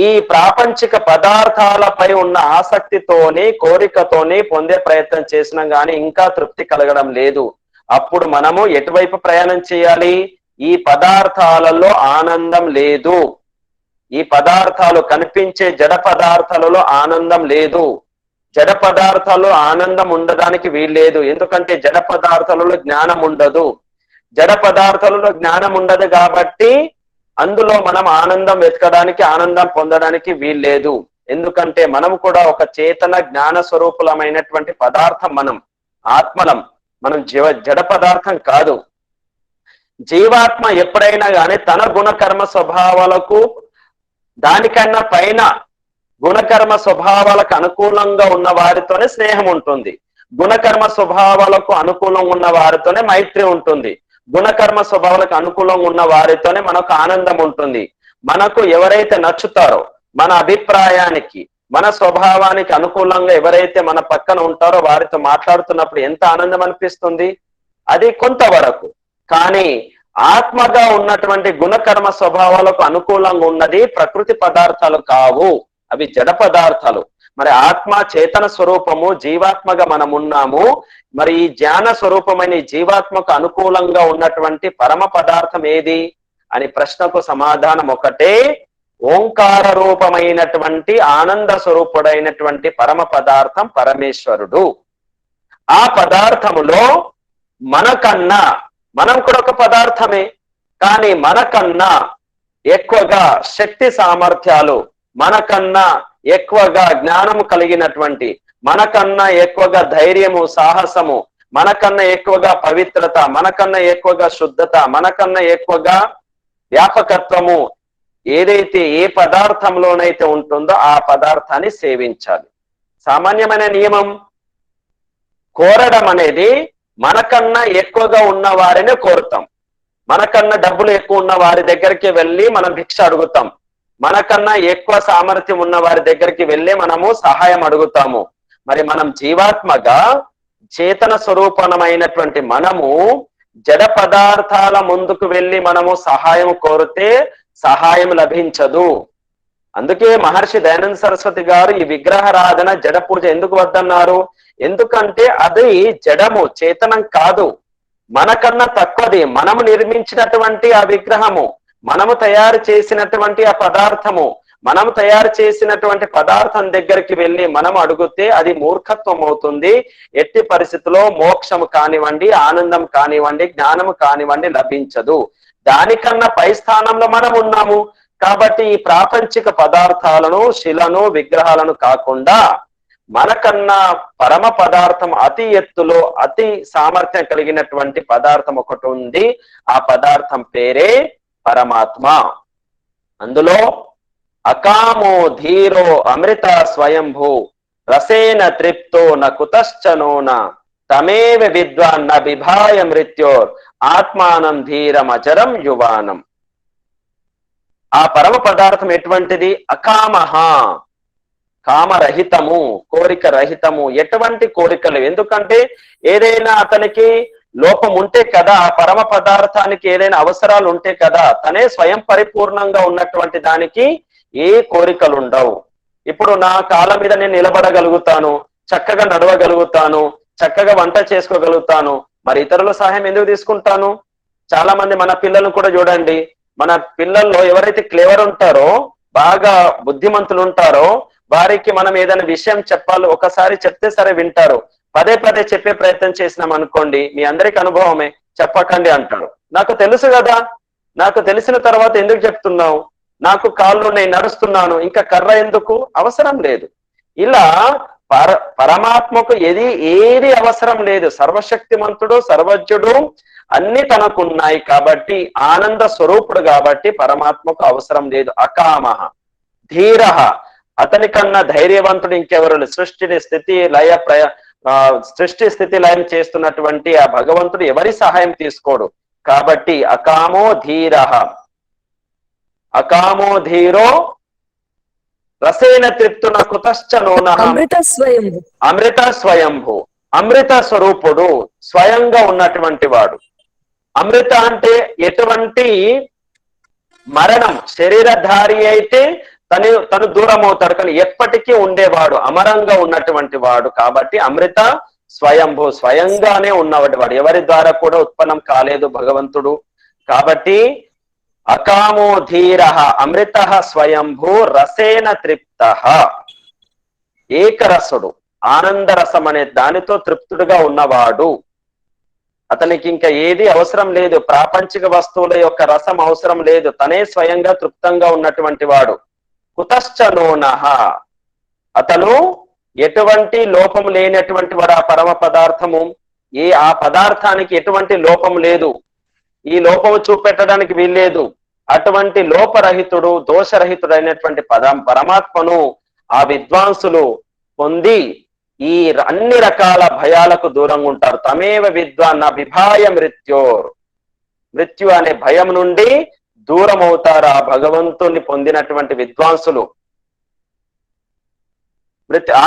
ఈ ప్రాపంచిక పదార్థాలపై ఉన్న ఆసక్తితోని, కోరికతోని పొందే ప్రయత్నం చేసినాం కానీ ఇంకా తృప్తి కలగడం లేదు. అప్పుడు మనము ఎటువైపు ప్రయాణం చేయాలి? ఈ పదార్థాలలో ఆనందం లేదు. ఈ పదార్థాలు కనిపించే జడ పదార్థాలలో ఆనందం లేదు. జడ పదార్థాలు ఆనందం ఉండడానికి వీల్లేదు. ఎందుకంటే జడ పదార్థాలలో జ్ఞానం ఉండదు. జడ పదార్థాలలో జ్ఞానం ఉండదు కాబట్టి అందులో మనం ఆనందం వెతకడానికి, ఆనందం పొందడానికి వీల్లేదు. ఎందుకంటే మనం కూడా ఒక చేతన జ్ఞాన స్వరూపులమైనటువంటి పదార్థం, మనం ఆత్మలం, మనం జడ పదార్థం కాదు. జీవాత్మ ఎప్పుడైనా కానీ తన గుణకర్మ స్వభావాలకు, దానికన్నా పైన గుణకర్మ స్వభావాలకు అనుకూలంగా ఉన్న వారితోనే స్నేహం ఉంటుంది. గుణకర్మ స్వభావాలకు అనుకూలంగా ఉన్న వారితోనే మైత్రి ఉంటుంది. గుణకర్మ స్వభావాలకు అనుకూలంగా ఉన్న వారితోనే మనకు ఆనందం ఉంటుంది. మనకు ఎవరైతే నచ్చుతారో, మన అభిప్రాయానికి, మన స్వభావానికి అనుకూలంగా ఎవరైతే మన పక్కన ఉంటారో వారితో మాట్లాడుతున్నప్పుడు ఎంత ఆనందం అనిపిస్తుంది. అది కొంతవరకు. కానీ ఆత్మగా ఉన్నటువంటి గుణకర్మ స్వభావాలకు అనుకూలంగా ఉన్నది ప్రకృతి పదార్థాలు కావు, అవి జడ పదార్థాలు. మరి ఆత్మ చేతన స్వరూపము, జీవాత్మగా మనం ఉన్నాము. మరి ఈ జ్ఞాన స్వరూపమైన ఈ జీవాత్మకు అనుకూలంగా ఉన్నటువంటి పరమ పదార్థం ఏది అని ప్రశ్నకు సమాధానం ఒకటే, ఓంకార రూపమైనటువంటి ఆనంద స్వరూపుడైనటువంటి పరమ పదార్థం పరమేశ్వరుడు. ఆ పదార్థములో మనకన్నా, మనం కూడా ఒక పదార్థమే, కానీ మనకన్నా ఎక్కువగా శక్తి సామర్థ్యాలు, మనకన్నా ఎక్కువగా జ్ఞానము కలిగినటువంటి, మనకన్నా ఎక్కువగా ధైర్యము సాహసము, మనకన్నా ఎక్కువగా పవిత్రత, మనకన్నా ఎక్కువగా శుద్ధత, మనకన్నా ఎక్కువగా వ్యాపకత్వము ఏదైతే ఏ పదార్థంలోనైతే ఉంటుందో ఆ పదార్థాన్ని సేవించాలి. సామాన్యమైన నియమం, కోరడం అనేది మనకన్నా ఎక్కువగా ఉన్న వారిని కోరుతాం. మనకన్నా డబ్బులు ఎక్కువ ఉన్న వారి దగ్గరికి వెళ్ళి మనం భిక్ష అడుగుతాం. మనకన్నా ఎక్కువ సామర్థ్యం ఉన్న వారి దగ్గరికి వెళ్ళి మనము సహాయం అడుగుతాము. మరి మనం జీవాత్మగా చేతన స్వరూపమైనటువంటి మనము జడ పదార్థాల ముందుకు వెళ్ళి మనము సహాయం కోరితే సహాయం లభించదు. అందుకే మహర్షి దయానంద సరస్వతి గారు ఈ విగ్రహారాధన జడ పూజ ఎందుకు వద్దన్నారు? ఎందుకంటే అది జడము, చేతనం కాదు, మనకన్నా తక్కువది. మనము నిర్మించినటువంటి ఆ విగ్రహము, మనము తయారు చేసినటువంటి ఆ పదార్థము, మనము తయారు చేసినటువంటి పదార్థం దగ్గరికి వెళ్ళి మనం అడిగితే అది మూర్ఖత్వం అవుతుంది. ఎట్టి పరిస్థితుల్లో మోక్షము కానివ్వండి, ఆనందం కానివ్వండి, జ్ఞానము కానివ్వండి లభించదు. దానికన్నా పై స్థానంలో మనం ఉన్నాము. కాబట్టి ఈ ప్రాపంచిక పదార్థాలను, శిలను, విగ్రహాలను కాకుండా మనకన్నా పరమ పదార్థం అతి ఎత్తులో అతి సామర్థ్యం కలిగినటువంటి పదార్థం ఒకటి ఉంది. ఆ పదార్థం పేరే పరమాత్మ. అందులో అకామో ధీరో అమృత స్వయంభూ రసేన తృప్తో న కుతశ్చనోన తమేవ విద్వాన్న బిభాయ మృత్యోర్ ఆత్మానం ధీరం అచరం యువానం. ఆ పరమ పదార్థం ఎటువంటిది? అకామహ, కామరహితము, కోరిక రహితము, ఎటువంటి కోరికలు. ఎందుకంటే ఏదైనా అతనికి లోపం ఉంటే కదా, ఆ పరమ పదార్థానికి ఏదైనా అవసరాలు ఉంటే కదా, తనే స్వయం పరిపూర్ణంగా ఉన్నటువంటి దానికి ఏ కోరికలు ఉండవు. ఇప్పుడు నా కాళ్ళ మీద నేను నిలబడగలుగుతాను, చక్కగా నడవగలుగుతాను, చక్కగా వంట చేసుకోగలుగుతాను. మరి ఇతరుల సహాయం ఎందుకు తీసుకుంటాను? చాలా మంది మన పిల్లలను కూడా చూడండి, మన పిల్లల్లో ఎవరైతే క్లేవర్ ఉంటారో, బాగా బుద్ధిమంతులు ఉంటారో, వారికి మనం ఏదైనా విషయం చెప్పాలి, ఒకసారి చెప్తే సరే వింటారు. పదే పదే చెప్పే ప్రయత్నం చేసినాం అనుకోండి, మీ అందరికి అనుభవమే, చెప్పకండి అంటారు. నాకు తెలుసు కదా, నాకు తెలిసిన తర్వాత ఎందుకు చెప్తున్నావు? నాకు కాళ్ళు నేను నడుస్తున్నాను, ఇంకా కర్ర ఎందుకు? అవసరం లేదు. ఇలా పరమాత్మకు ఏది అవసరం లేదు. సర్వశక్తిమంతుడు, సర్వజ్ఞుడు, అన్ని తనకున్నాయి కాబట్టి, ఆనంద స్వరూపుడు కాబట్టి పరమాత్మకు అవసరం లేదు. అకామః ధీరః, అతని కన్నా ధైర్యవంతుడు ఇంకెవరు? సృష్టిని స్థితి లయ సృష్టి స్థితి లయం చేస్తున్నటువంటి ఆ భగవంతుడు ఎవరి సహాయం తీసుకోడు. కాబట్టి అకామో ధీరః, అకామో ధీరో రసేన తృప్తున కుతశ్చనోనః అమృత స్వయంభూ, అమృత స్వరూపుడు, స్వయంగా ఉన్నటువంటి వాడు. అమృత అంటే ఎటువంటి మరణం, శరీరధారి అయితే తను దూరం అవుతాడు, కానీ ఎప్పటికీ ఉండేవాడు, అమరంగా ఉన్నటువంటి వాడు. కాబట్టి అమృత స్వయంభూ, స్వయంగానే ఉన్నవాడు వాడు, ఎవరి ద్వారా కూడా ఉత్పన్నం కాలేదు భగవంతుడు. కాబట్టి అకామో ధీరః అమృత స్వయంభూ రసేన తృప్తః, ఏకరసుడు, ఆనందరసం అనే దానితో తృప్తుడుగా ఉన్నవాడు. అతనికి ఇంకా ఏది అవసరం లేదు, ప్రాపంచిక వస్తువుల యొక్క రసం అవసరం లేదు, తనే స్వయంగా తృప్తంగా ఉన్నటువంటి వాడు. కుతశ్చనోనః, అతను ఎటువంటి లోపం లేనటువంటి వాడు. ఆ పరమ పదార్థము, ఆ పదార్థానికి ఎటువంటి లోపం లేదు, ఈ లోపము చూపెట్టడానికి వీల్లేదు. అటువంటి లోపరహితుడు, దోషరహితుడు అయినటువంటి పరమాత్మను ఆ విద్వాంసులు పొంది ఈ అన్ని రకాల భయాలకు దూరంగా ఉంటారు. తమేవ విద్వాన్న బిభాయ మృత్యోర్, మృత్యు అనే భయం నుండి దూరం అవుతారు ఆ భగవంతుని పొందినటువంటి విద్వాంసులు.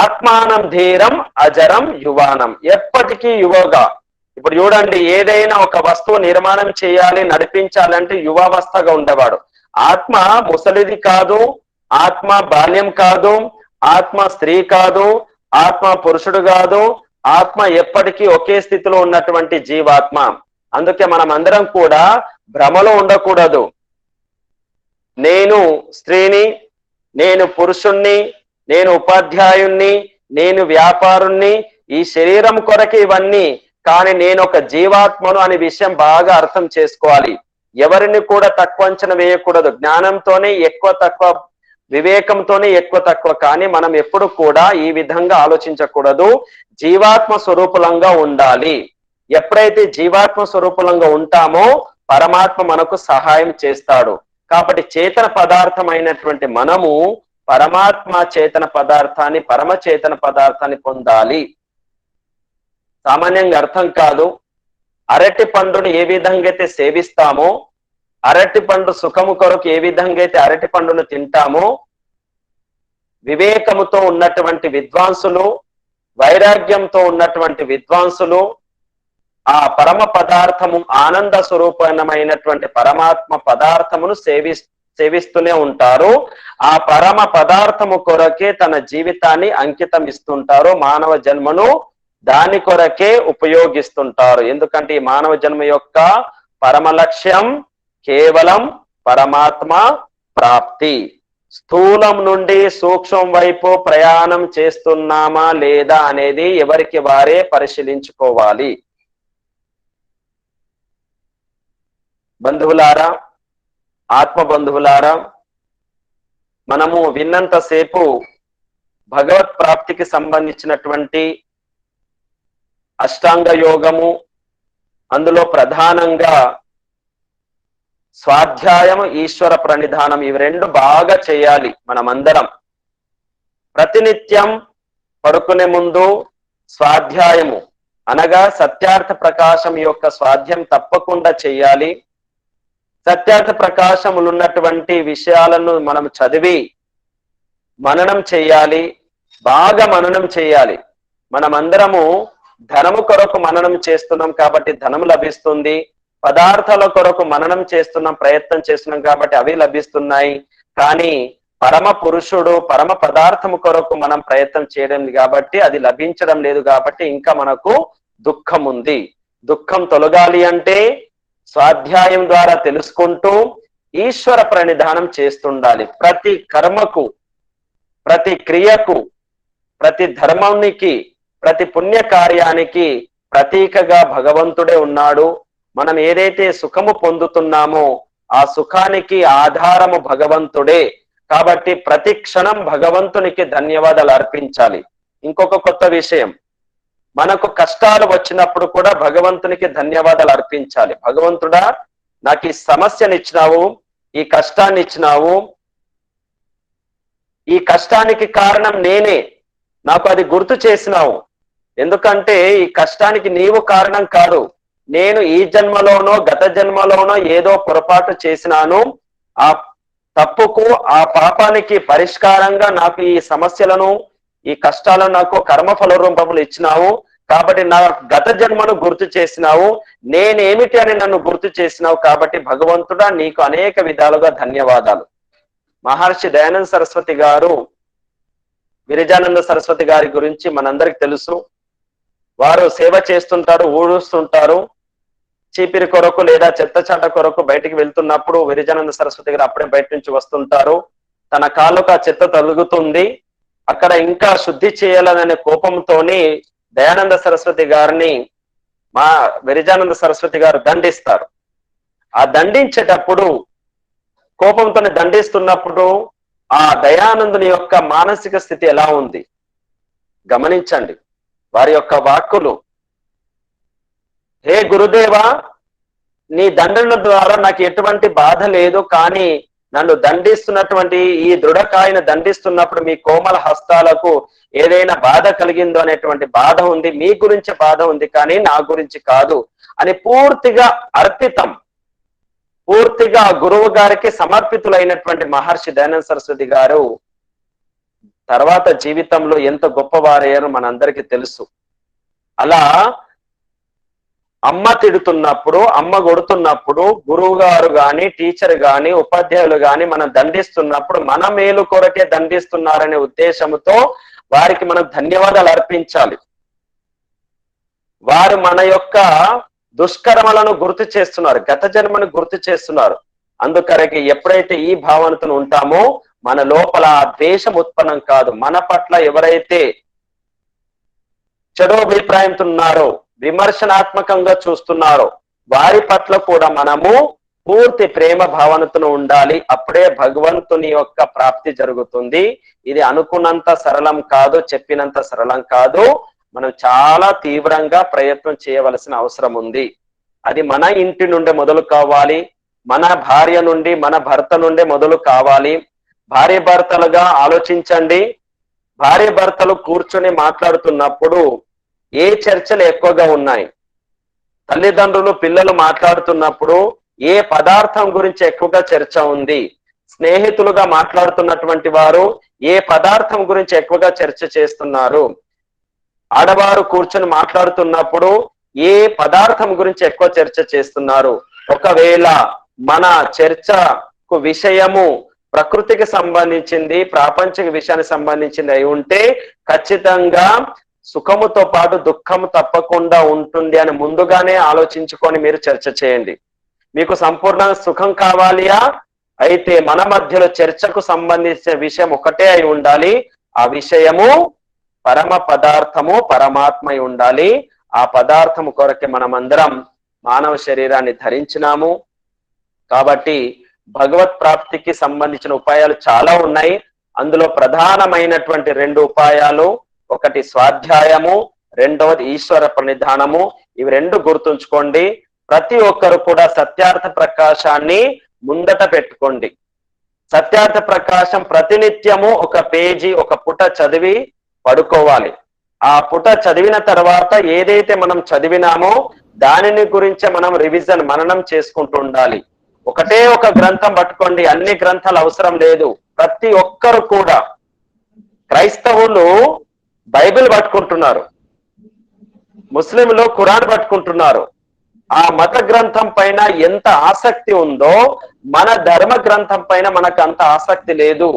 ఆత్మానం ధీరం అజరం యువానం, ఎప్పటికీ యువగా ఇప్పుడు చూడండి, ఏదైనా ఒక వస్తువు నిర్మాణం చేయాలి, నడిపించాలంటే యువావస్థగా ఉండేవాడు. ఆత్మ ముసలిది కాదు, ఆత్మ బాల్యం కాదు, ఆత్మ స్త్రీ కాదు, ఆత్మ పురుషుడు కాదు, ఆత్మ ఎప్పటికీ ఒకే స్థితిలో ఉన్నటువంటి జీవాత్మ. అందుకే మనం అందరం కూడా భ్రమలో ఉండకూడదు. నేను స్త్రీని, నేను పురుషుణ్ణి, నేను ఉపాధ్యాయుణ్ణి, నేను వ్యాపారుణ్ణి, ఈ శరీరం కొరకే ఇవన్నీ, కానీ నేను ఒక జీవాత్మను అనే విషయం బాగా అర్థం చేసుకోవాలి. ఎవరిని కూడా తక్కువ అంచనా వేయకూడదు. జ్ఞానంతోనే ఎక్కువ తక్కువ, వివేకంతోనే ఎక్కువ తక్కువ, కానీ మనం ఎప్పుడు కూడా ఈ విధంగా ఆలోచించకూడదు. జీవాత్మ స్వరూపులంగా ఉండాలి. ఎప్పుడైతే జీవాత్మ స్వరూపులంగా ఉంటామో పరమాత్మ మనకు సహాయం చేస్తాడు. కాబట్టి చేతన పదార్థమైనటువంటి మనము పరమాత్మ చేతన పదార్థాన్ని, పరమ చేతన పదార్థాన్ని పొందాలి. సామాన్యంగా అర్థం కాదు. అరటి పండుని ఏ విధంగా అయితే సేవిస్తామో, అరటి పండు సుఖము కొరకు ఏ విధంగా అయితే అరటి పండును తింటామో, వివేకముతో ఉన్నటువంటి విద్వాంసులు, వైరాగ్యంతో ఉన్నటువంటి విద్వాంసులు ఆ పరమ పదార్థము, ఆనంద స్వరూపమైనటువంటి పరమాత్మ పదార్థమును సేవిస్తూనే ఉంటారు. ఆ పరమ పదార్థము కొరకే తన జీవితాన్ని అంకితం ఇస్తుంటారు. మానవ జన్మను దాని కొరకే ఉపయోగిస్తుంటారు. ఎందుకంటే ఈ మానవ జన్మ యొక్క పరమ లక్ష్యం కేవలం పరమాత్మ ప్రాప్తి. స్థూలం నుండి సూక్ష్మం వైపు ప్రయాణం చేస్తున్నామా లేదా అనేది ఎవరికి వారే పరిశీలించుకోవాలి. బంధువులారా, ఆత్మ బంధువులారా, మనము విన్నంతసేపు భగవత్ ప్రాప్తికి సంబంధించినటువంటి అష్టాంగ యోగము, అందులో ప్రధానంగా స్వాధ్యాయం, ఈశ్వర ప్రణిధానం, ఇవి రెండు బాగా చేయాలి. మనమందరం ప్రతినిత్యం పడుకునే ముందు స్వాధ్యాయము అనగా సత్యార్థ ప్రకాశం యొక్క స్వాధ్యాయం తప్పకుండా చేయాలి. సత్యార్థ ప్రకాశములు ఉన్నటువంటి విషయాలను మనం చదివి మననం చేయాలి, బాగా మననం చేయాలి. మనమందరము ధనము కొరకు మననం చేస్తున్నాం కాబట్టి ధనం లభిస్తుంది, పదార్థాల కొరకు మననం చేస్తున్నాం, ప్రయత్నం చేస్తున్నాం కాబట్టి అవి లభిస్తున్నాయి. కానీ పరమ పురుషుడు, పరమ పదార్థము కొరకు మనం ప్రయత్నం చేయడం కాబట్టి అది లభించడం లేదు. కాబట్టి ఇంకా మనకు దుఃఖం ఉంది. దుఃఖం తొలగాలి అంటే స్వాధ్యాయం ద్వారా తెలుసుకుంటూ ఈశ్వర ప్రణిధానం చేస్తుండాలి. ప్రతి కర్మకు, ప్రతి క్రియకు, ప్రతి ధర్మానికి, ప్రతి పుణ్య కార్యానికి ప్రతీకగా భగవంతుడే ఉన్నాడు. మనం ఏదైతే సుఖము పొందుతున్నామో ఆ సుఖానికి ఆధారము భగవంతుడే. కాబట్టి ప్రతి క్షణం భగవంతునికి ధన్యవాదాలు అర్పించాలి. ఇంకొక కొత్త విషయం, మనకు కష్టాలు వచ్చినప్పుడు కూడా భగవంతునికి ధన్యవాదాలు అర్పించాలి. భగవంతుడా, నాకు ఈ సమస్యను ఇచ్చినావు, ఈ కష్టాన్ని ఇచ్చినావు, ఈ కష్టానికి కారణం నేనే, నాకు అది గుర్తు చేసినావు. ఎందుకంటే ఈ కష్టానికి నీవు కారణం కాదు. నేను ఈ జన్మలోనో గత జన్మలోనో ఏదో పొరపాటు చేసినాను. ఆ తప్పుకు, ఆ పాపానికి పరిష్కారంగా నాకు ఈ సమస్యలను, ఈ కష్టాలను నాకు కర్మఫల రూపములు ఇచ్చినావు. కాబట్టి నా గత జన్మను గుర్తు చేసినావు, నేనేమిటి అని నన్ను గుర్తు చేసినావు. కాబట్టి భగవంతుడా, నీకు అనేక విధాలుగా ధన్యవాదాలు. మహర్షి దయానంద సరస్వతి గారు, విరజానంద సరస్వతి గారి గురించి మనందరికి తెలుసు. వారు సేవ చేస్తుంటారు, ఊడుస్తుంటారు. చీపిరి కొరకు లేదా చెత్త చాట కొరకు బయటికి వెళ్తున్నప్పుడు విరజానంద సరస్వతి గారు అప్పుడే బయట నుంచి వస్తుంటారు. తన కాళ్ళకు ఆ చెత్త తొలుగుతుంది. అక్కడ ఇంకా శుద్ధి చేయాలనే కోపంతోని దయానంద సరస్వతి గారిని మా విరజానంద సరస్వతి గారు దండిస్తారు. ఆ దండించేటప్పుడు, కోపంతోనే దండిస్తున్నప్పుడు ఆ దయానందుని యొక్క మానసిక స్థితి ఎలా ఉంది గమనించండి. వారి యొక్క వాక్కులు, హే గురుదేవా, నీ దండన ద్వారా నాకు ఎటువంటి బాధ లేదు, కానీ నన్ను దండిస్తున్నటువంటి ఈ దృఢకాయను దండిస్తున్నప్పుడు మీ కోమల హస్తాలకు ఏదైనా బాధ కలిగిందో అనేటువంటి బాధ ఉంది. మీ గురించి బాధ ఉంది, కానీ నా గురించి కాదు అని పూర్తిగా అర్పితం, పూర్తిగా గురువు గారికి సమర్పితులైనటువంటి మహర్షి దయానంద సరస్వతి గారు తర్వాత జీవితంలో ఎంత గొప్పవారయ్యారో మనందరికీ తెలుసు. అలా అమ్మ తిడుతున్నప్పుడు, అమ్మ కొడుతున్నప్పుడు, గురువు గారు గాని, టీచర్ గాని, ఉపాధ్యాయులు గాని మనం దండిస్తున్నప్పుడు మన మేలు కొరకే దండిస్తున్నారనే ఉద్దేశంతో వారికి మనం ధన్యవాదాలు అర్పించాలి. వారు మన యొక్క దుష్కర్మలను గుర్తు చేస్తున్నారు, గత జన్మను గుర్తు చేస్తున్నారు. అందుకరకే ఎప్పుడైతే ఈ భావనతో ఉంటామో మన లోపల ఆ ద్వేషం ఉత్పన్నం కాదు. మన పట్ల ఎవరైతే చెడు అభిప్రాయంతో ఉన్నారో, విమర్శనాత్మకంగా చూస్తున్నారో వారి పట్ల కూడా మనము పూర్తి ప్రేమ భావనతో ఉండాలి. అప్పుడే భగవంతుని యొక్క ప్రాప్తి జరుగుతుంది. ఇది అనుకున్నంత సరళం కాదు, చెప్పినంత సరళం కాదు. మనం చాలా తీవ్రంగా ప్రయత్నం చేయవలసిన అవసరం ఉంది. అది మన ఇంటి నుండి మొదలు కావాలి, మన భార్య నుండి, మన భర్త నుండి మొదలు కావాలి. భార్య భర్తలుగా ఆలోచించండి. భార్య భర్తలు కూర్చొని మాట్లాడుతున్నప్పుడు ఏ చర్చలు ఎక్కువగా ఉన్నాయి? తల్లిదండ్రులు పిల్లలు మాట్లాడుతున్నప్పుడు ఏ పదార్థం గురించి ఎక్కువగా చర్చ ఉంది? స్నేహితులుగా మాట్లాడుతున్నటువంటి వారు ఏ పదార్థం గురించి ఎక్కువగా చర్చ చేస్తున్నారు? ఆడవారు కూర్చొని మాట్లాడుతున్నప్పుడు ఏ పదార్థం గురించి ఎక్కువ చర్చ చేస్తున్నారు? ఒకవేళ మన చర్చకు విషయము ప్రకృతికి సంబంధించింది, ప్రాపంచిక విషయానికి సంబంధించింది అయి ఉంటే ఖచ్చితంగా సుఖముతో పాటు దుఃఖము తప్పకుండా ఉంటుంది అని ముందుగానే ఆలోచించుకొని మీరు చర్చ చేయండి. మీకు సంపూర్ణ సుఖం కావాలియా? అయితే మన మధ్యలో చర్చకు సంబంధించిన విషయం ఒకటే అయి ఉండాలి. ఆ విషయము పరమ పదార్థము, పరమాత్మ అయి ఉండాలి. ఆ పదార్థము కొరకే మనమందరం మానవ శరీరాన్ని ధరించినాము. కాబట్టి భగవత్ ప్రాప్తికి సంబంధించిన ఉపాయాలు చాలా ఉన్నాయి. అందులో ప్రధానమైనటువంటి 2 ఉపాయాలు, ఒకటి స్వాధ్యాయము, రెండవది ఈశ్వర ప్రణిధానము. ఇవి 2 గుర్తుంచుకోండి. ప్రతి ఒక్కరు కూడా సత్యార్థ ప్రకాశాన్ని ముందట పెట్టుకోండి. సత్యార్థ ప్రకాశం ప్రతినిత్యము ఒక పేజీ, ఒక పుట చదివి పడుకోవాలి. ఆ పుట చదివిన తర్వాత ఏదైతే మనం చదివినామో దానిని గురించి మనం రివిజన్, మననం చేసుకుంటూ ఉండాలి. ఒకటే ఒక గ్రంథం పట్టుకోండి, అన్ని గ్రంథాలు అవసరం లేదు. ప్రతి ఒక్కరు కూడా, క్రైస్తవులు బైబిల్ పట్టుకుంటున్నారు, ముస్లింలు ఖురాన్ పట్టుకుంటున్నారు. ఆ మత గ్రంథం పైన ఎంత ఆసక్తి ఉందో మన ధర్మ గ్రంథం పైన మనకు అంత ఆసక్తి లేదు.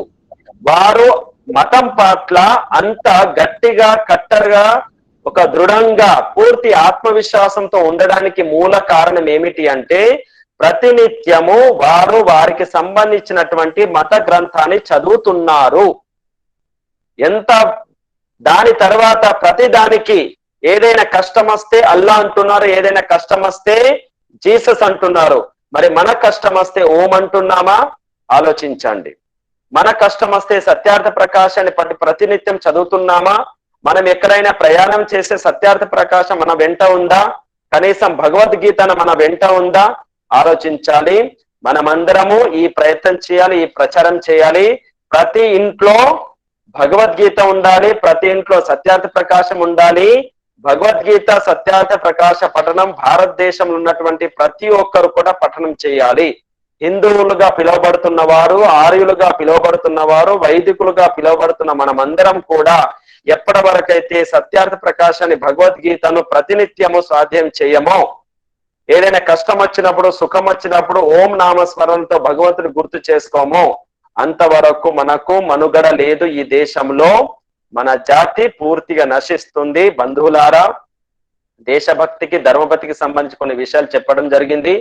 వారు మతం పట్ల అంత గట్టిగా, కట్టరుగా, ఒక దృఢంగా, పూర్తి ఆత్మవిశ్వాసంతో ఉండడానికి మూల కారణం ఏమిటి అంటే ప్రతినిత్యము వారు వారికి సంబంధించినటువంటి మత గ్రంథాన్ని చదువుతున్నారు. ఎంత దాని తర్వాత ప్రతి దానికి ఏదైనా కష్టం వస్తే అల్లా అంటున్నారు, ఏదైనా కష్టం వస్తే జీసస్ అంటున్నారు. మరి మన కష్టం వస్తే ఓం అంటున్నామా? ఆలోచించండి. మన కష్టం వస్తే సత్యార్థ ప్రకాశాన్ని ప్రతినిత్యం చదువుతున్నామా? మనం ఎక్కడైనా ప్రయాణం చేసే సత్యార్థ ప్రకాశం మన వెంట ఉందా? కనీసం భగవద్గీతను మన వెంట ఉందా? ఆలోచించాలి. మనమందరము ఈ ప్రయత్నం చేయాలి, ఈ ప్రచారం చేయాలి. ప్రతి ఇంట్లో భగవద్గీత ఉండాలి, ప్రతి ఇంట్లో సత్యార్థ ప్రకాశం ఉండాలి. భగవద్గీత సత్యార్థ ప్రకాశ పఠనం భారతదేశంలో ఉన్నటువంటి ప్రతి ఒక్కరు కూడా పఠనం చేయాలి. హిందువులుగా పిలువబడుతున్న వారు, ఆర్యులుగా పిలువబడుతున్న వారు, వైదికులుగా పిలువబడుతున్న మనమందరం కూడా ఎప్పటి వరకైతే సత్యార్థ ప్రకాశాన్ని, భగవద్గీతను ప్రతినిత్యము స్వాధ్యాయం చేయమో, ఏదైనా కష్టం వచ్చినప్పుడు, సుఖం వచ్చినప్పుడు ఓం నామస్మరణతో భగవంతుని గుర్తు చేసుకోమో, అంతవరకు మనకు మనుగడ లేదు ఈ దేశంలో. మన జాతి పూర్తిగా నశిస్తుంది. బంధువులారా, దేశభక్తికి, ధర్మభక్తికి సంబంధించి కొన్ని విషయాలు చెప్పడం జరిగింది.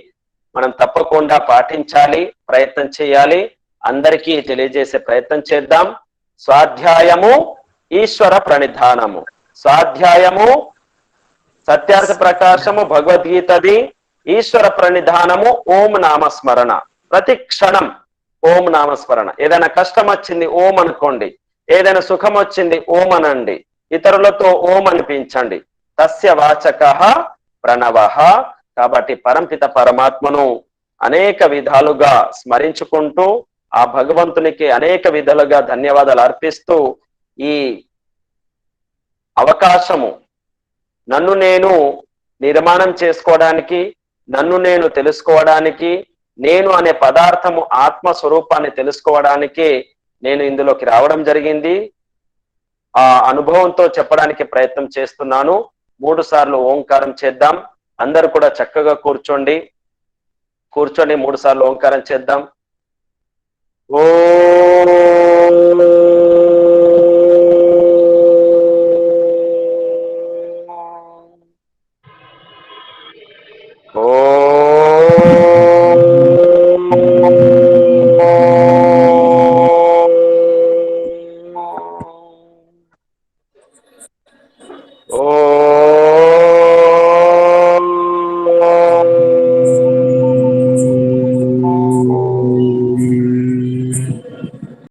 మనం తప్పకుండా పాటించాలి, ప్రయత్నం చేయాలి, అందరికీ తెలియజేసే ప్రయత్నం చేద్దాం. స్వాధ్యాయము, ఈశ్వర ప్రణిధానము. స్వాధ్యాయము సత్యార్థ ప్రకాశము భగవద్గీతది, ఈశ్వర ప్రణిధానము ఓం నామస్మరణ. ప్రతి క్షణం ఓం నామస్మరణ. ఏదైనా కష్టం వచ్చింది ఓం అనుకోండి, ఏదైనా సుఖం వచ్చింది ఓం అనండి, ఇతరులతో ఓం అనిపించండి. తస్య వాచకః ప్రణవః. కాబట్టి పరంపిత పరమాత్మను అనేక విధాలుగా స్మరించుకుంటూ, ఆ భగవంతునికి అనేక విధాలుగా ధన్యవాదాలు అర్పిస్తూ, ఈ అవకాశము నన్ను నేను నిర్మాణం చేసుకోవడానికి, నన్ను నేను తెలుసుకోవడానికి, నేను అనే పదార్థము ఆత్మస్వరూపాన్ని తెలుసుకోవడానికి నేను ఇందులోకి రావడం జరిగింది. ఆ అనుభవంతో చెప్పడానికి ప్రయత్నం చేస్తున్నాను. 3 సార్లు ఓంకారం చేద్దాం. అందరు కూడా చక్కగా కూర్చోండి. కూర్చొని 3 సార్లు ఓంకారం చేద్దాం. ఓ